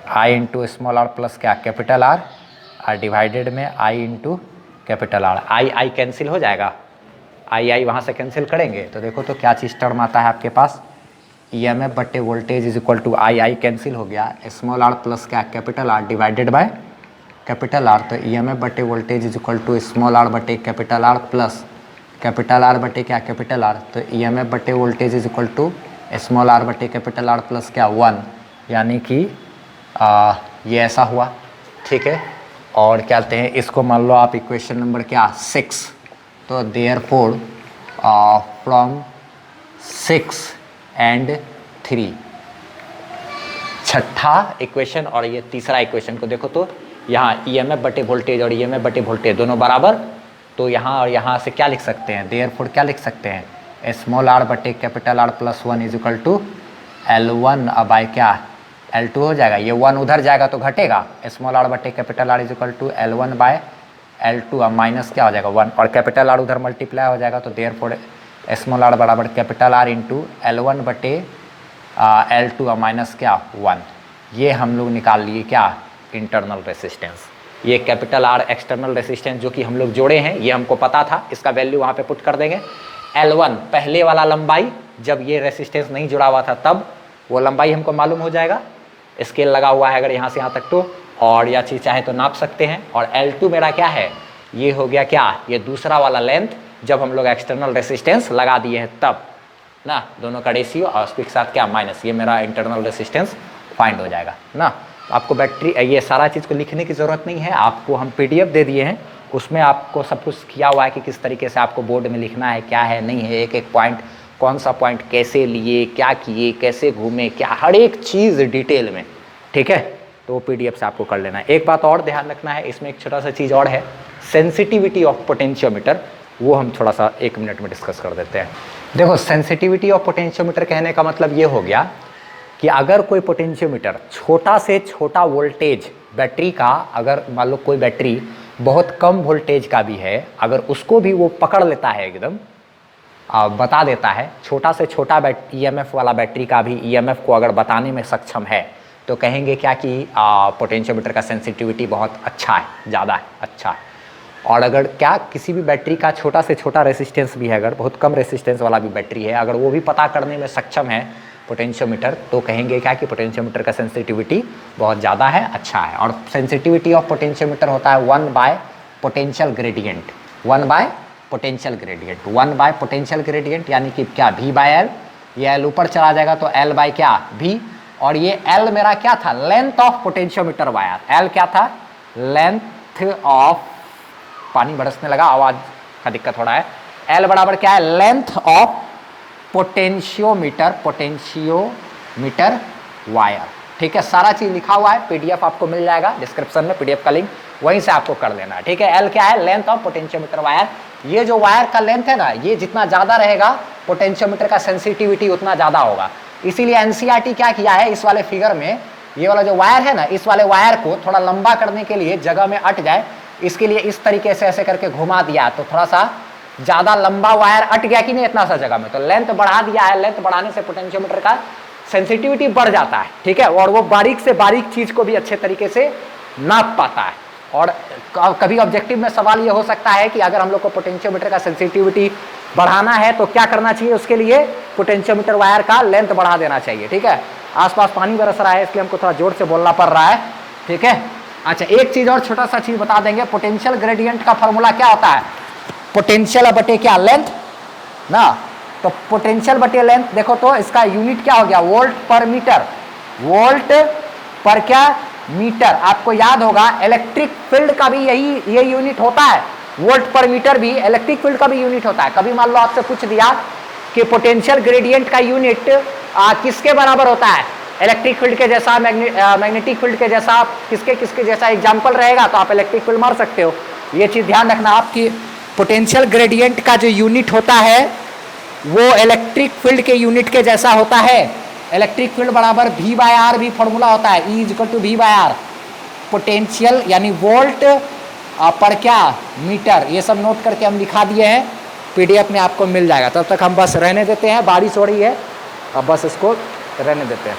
आई इंटू स्मॉल आर प्लस क्या कैपिटल आर, और डिवाइडेड में आई इंटू कैपिटल आर। आई कैंसिल हो जाएगा, आई वहाँ से कैंसिल करेंगे तो देखो तो क्या चीज़ टर्म आता है आपके पास, ईएमएफ बटे voltage is equal to I cancel हो गया, स्मॉल आर प्लस क्या capital r divided by capital r. तो ईएमएफ बटे voltage is equal to small are बटे capital are plus capital r बटे क्या कैपिटल आर। तो ईएमएफ बटे voltage is equal to small are बटे कैपिटल आर प्लस क्या 1, यानी कि ये ऐसा हुआ, ठीक है। और क्या कहते हैं इसको, मान लो आप इक्वेशन नंबर क्या 6, तो देयरफॉर फ्रॉम 6 एंड 3, छठा इक्वेशन और ये तीसरा इक्वेशन को देखो तो यहाँ ईएमएफ बटे वोल्टेज और ईएमएफ बटे वोल्टेज दोनों बराबर, तो यहाँ और यहाँ से क्या लिख सकते हैं, देयरफॉर क्या लिख सकते हैं, स्मॉल आर बटे capital are plus 1 is equal to L1 by क्या L2 हो जाएगा। ये 1 उधर जाएगा तो घटेगा, स्मॉल आर बटे capital R is equal to L1 by L2, अब माइनस क्या हो जाएगा 1, और कैपिटल आर उधर मल्टीप्लाई हो जाएगा, तो देयरफॉर स्मॉल आर बराबर कैपिटल आर इंटू L1 बटे L2 अब माइनस क्या 1। ये हम लोग निकाल लिए क्या इंटरनल रेसिस्टेंस। ये कैपिटल आर एक्सटर्नल रेसिस्टेंस जो कि हम लोग जोड़े हैं, ये हमको पता था, इसका वैल्यू वहाँ पे पुट कर देंगे। L1 पहले वाला लंबाई, जब ये रेसिस्टेंस नहीं जुड़ा हुआ था तब वो लंबाई हमको मालूम हो जाएगा, स्केल लगा हुआ है अगर यहाँ से यहाँ तक तो, और या चीज़ चाहे तो नाप सकते हैं। और L2 मेरा क्या है, ये हो गया क्या, ये दूसरा वाला लेंथ, जब हम लोग एक्सटर्नल रेसिस्टेंस लगा दिए हैं तब ना, दोनों का रेशियो और उसके साथ क्या माइनस, ये मेरा इंटरनल रेसिस्टेंस फाइंड हो जाएगा ना। आपको बैटरी ये सारा चीज़ को लिखने की ज़रूरत नहीं है, आपको हम PDF दे दिए हैं, उसमें आपको सब कुछ किया हुआ है कि किस तरीके से आपको बोर्ड में लिखना है, क्या है नहीं है, एक एक पॉइंट, कौन सा पॉइंट कैसे लिए, क्या किए, कैसे घूमे, क्या हर एक चीज़ डिटेल में, ठीक है। तो वो PDF से आपको कर लेना है। एक बात और ध्यान रखना है, इसमें एक छोटा सा चीज़ और है, सेंसिटिविटी ऑफ पोटेंशियोमीटर, वो हम थोड़ा सा 1 मिनट में डिस्कस कर देते हैं। देखो सेंसिटिविटी ऑफ पोटेंशियोमीटर कहने का मतलब ये हो गया कि अगर कोई पोटेंशियोमीटर छोटा से छोटा वोल्टेज बैटरी का, अगर मान लो कोई बैटरी बहुत कम वोल्टेज का भी है, अगर उसको भी वो पकड़ लेता है एकदम बता देता है, छोटा से छोटा EMF वाला बैटरी का भी EMF को अगर बताने में सक्षम है, तो कहेंगे क्या कि पोटेंशियोमीटर का सेंसिटिविटी बहुत अच्छा है, ज़्यादा है, अच्छा है। और अगर क्या किसी भी बैटरी का छोटा से छोटा रेसिस्टेंस भी है, अगर बहुत कम रेसिस्टेंस वाला भी बैटरी है, अगर वो भी पता करने में सक्षम है पोटेंशियोमीटर, तो कहेंगे क्या कि पोटेंशियोमीटर का सेंसिटिविटी बहुत ज़्यादा है, अच्छा है। और सेंसिटिविटी ऑफ पोटेंशियोमीटर होता है 1 bye potential gradient, 1 bye potential gradient, 1 bye potential gradient, यानी कि क्या V बाय L, ये L ऊपर चला जाएगा तो L बाय क्या V, और ये L मेरा क्या था, length of potentiometer wire, L क्या था, लेंथ ऑफ, पानी बरसने लगा, आवाज़ का दिक्कत हो रहा है, L बराबर क्या है, लेंथ ऑफ पोटेंशियोमीटर वायर, ठीक है। सारा चीज लिखा हुआ है, PDF आपको मिल जाएगा डिस्क्रिप्शन में, PDF का लिंक, वहीं से आपको कर लेना है, ठीक है। L क्या है, लेंथ ऑफ पोटेंशियोमीटर वायर। ये जो वायर का लेंथ है ना, ये जितना ज्यादा रहेगा पोटेंशियोमीटर का सेंसिटिविटी उतना ज्यादा होगा। इसीलिए NCERT क्या किया है, इस वाले फिगर में ये वाला जो वायर है ना, इस वाले वायर को थोड़ा लंबा करने के लिए, जगह में अट जाए इसके लिए इस तरीके से ऐसे करके घुमा दिया, तो थोड़ा सा ज्यादा लंबा वायर अट गया कि नहीं इतना सा जगह में, तो लेंथ बढ़ा दिया है। लेंथ बढ़ाने से पोटेंशियोमीटर का सेंसिटिविटी बढ़ जाता है, ठीक है, और वो बारीक से बारीक चीज को भी अच्छे तरीके से नाप पाता है। और कभी ऑब्जेक्टिव में सवाल ये हो सकता है कि अगर हम लोग को पोटेंशियोमीटर का सेंसिटिविटी बढ़ाना है तो क्या करना चाहिए, उसके लिए पोटेंशियोमीटर वायर का लेंथ बढ़ा देना चाहिए, ठीक है। आसपास पानी बरस रहा है इसलिए हमको थोड़ा जोर से बोलना पड़ रहा है, ठीक है। अच्छा, एक चीज और छोटा सा चीज बता देंगे, पोटेंशियल ग्रेडियंट का फॉर्मूला क्या होता है, पोटेंशियल बटे क्या लेंथ ना, तो पोटेंशियल बटे लेंथ देखो तो इसका यूनिट क्या हो गया, वोल्ट पर मीटर, वोल्ट पर क्या मीटर। आपको याद होगा इलेक्ट्रिक फील्ड का भी ये यूनिट होता है, वोल्ट पर मीटर भी इलेक्ट्रिक फील्ड का भी यूनिट होता है। कभी मान लो आपसे पूछ दिया कि पोटेंशियल ग्रेडियंट का यूनिट किसके बराबर होता है, इलेक्ट्रिक फील्ड के जैसा, मैग्नेटिक फील्ड के जैसा, किसके जैसा एग्जाम्पल रहेगा, तो आप इलेक्ट्रिक फील्ड मार सकते हो। ये चीज ध्यान रखना आपकी पोटेंशियल ग्रेडियंट का जो यूनिट होता है वो इलेक्ट्रिक फील्ड के यूनिट के जैसा होता है। इलेक्ट्रिक फील्ड बराबर V बाय आर भी फॉर्मूला होता है, E equal to V by R. Potential यानी वोल्ट पर क्या मीटर, ये सब नोट करके हम दिखा दिए हैं, PDF में आपको मिल जाएगा। तब तक हम बस रहने देते हैं, बारिश हो रही है, अब बस इसको रहने देते हैं।